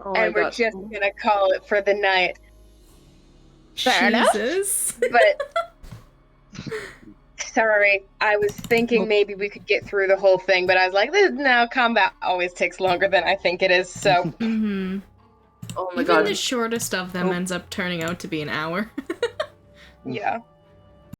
Oh and we're just gonna call it for the night. Fair enough. Jesus. But sorry, I was thinking maybe we could get through the whole thing, but I was like, no, combat always takes longer than I think it is, so Mm-hmm. Oh my Even god. the shortest of them Oh. ends up turning out to be an hour. yeah.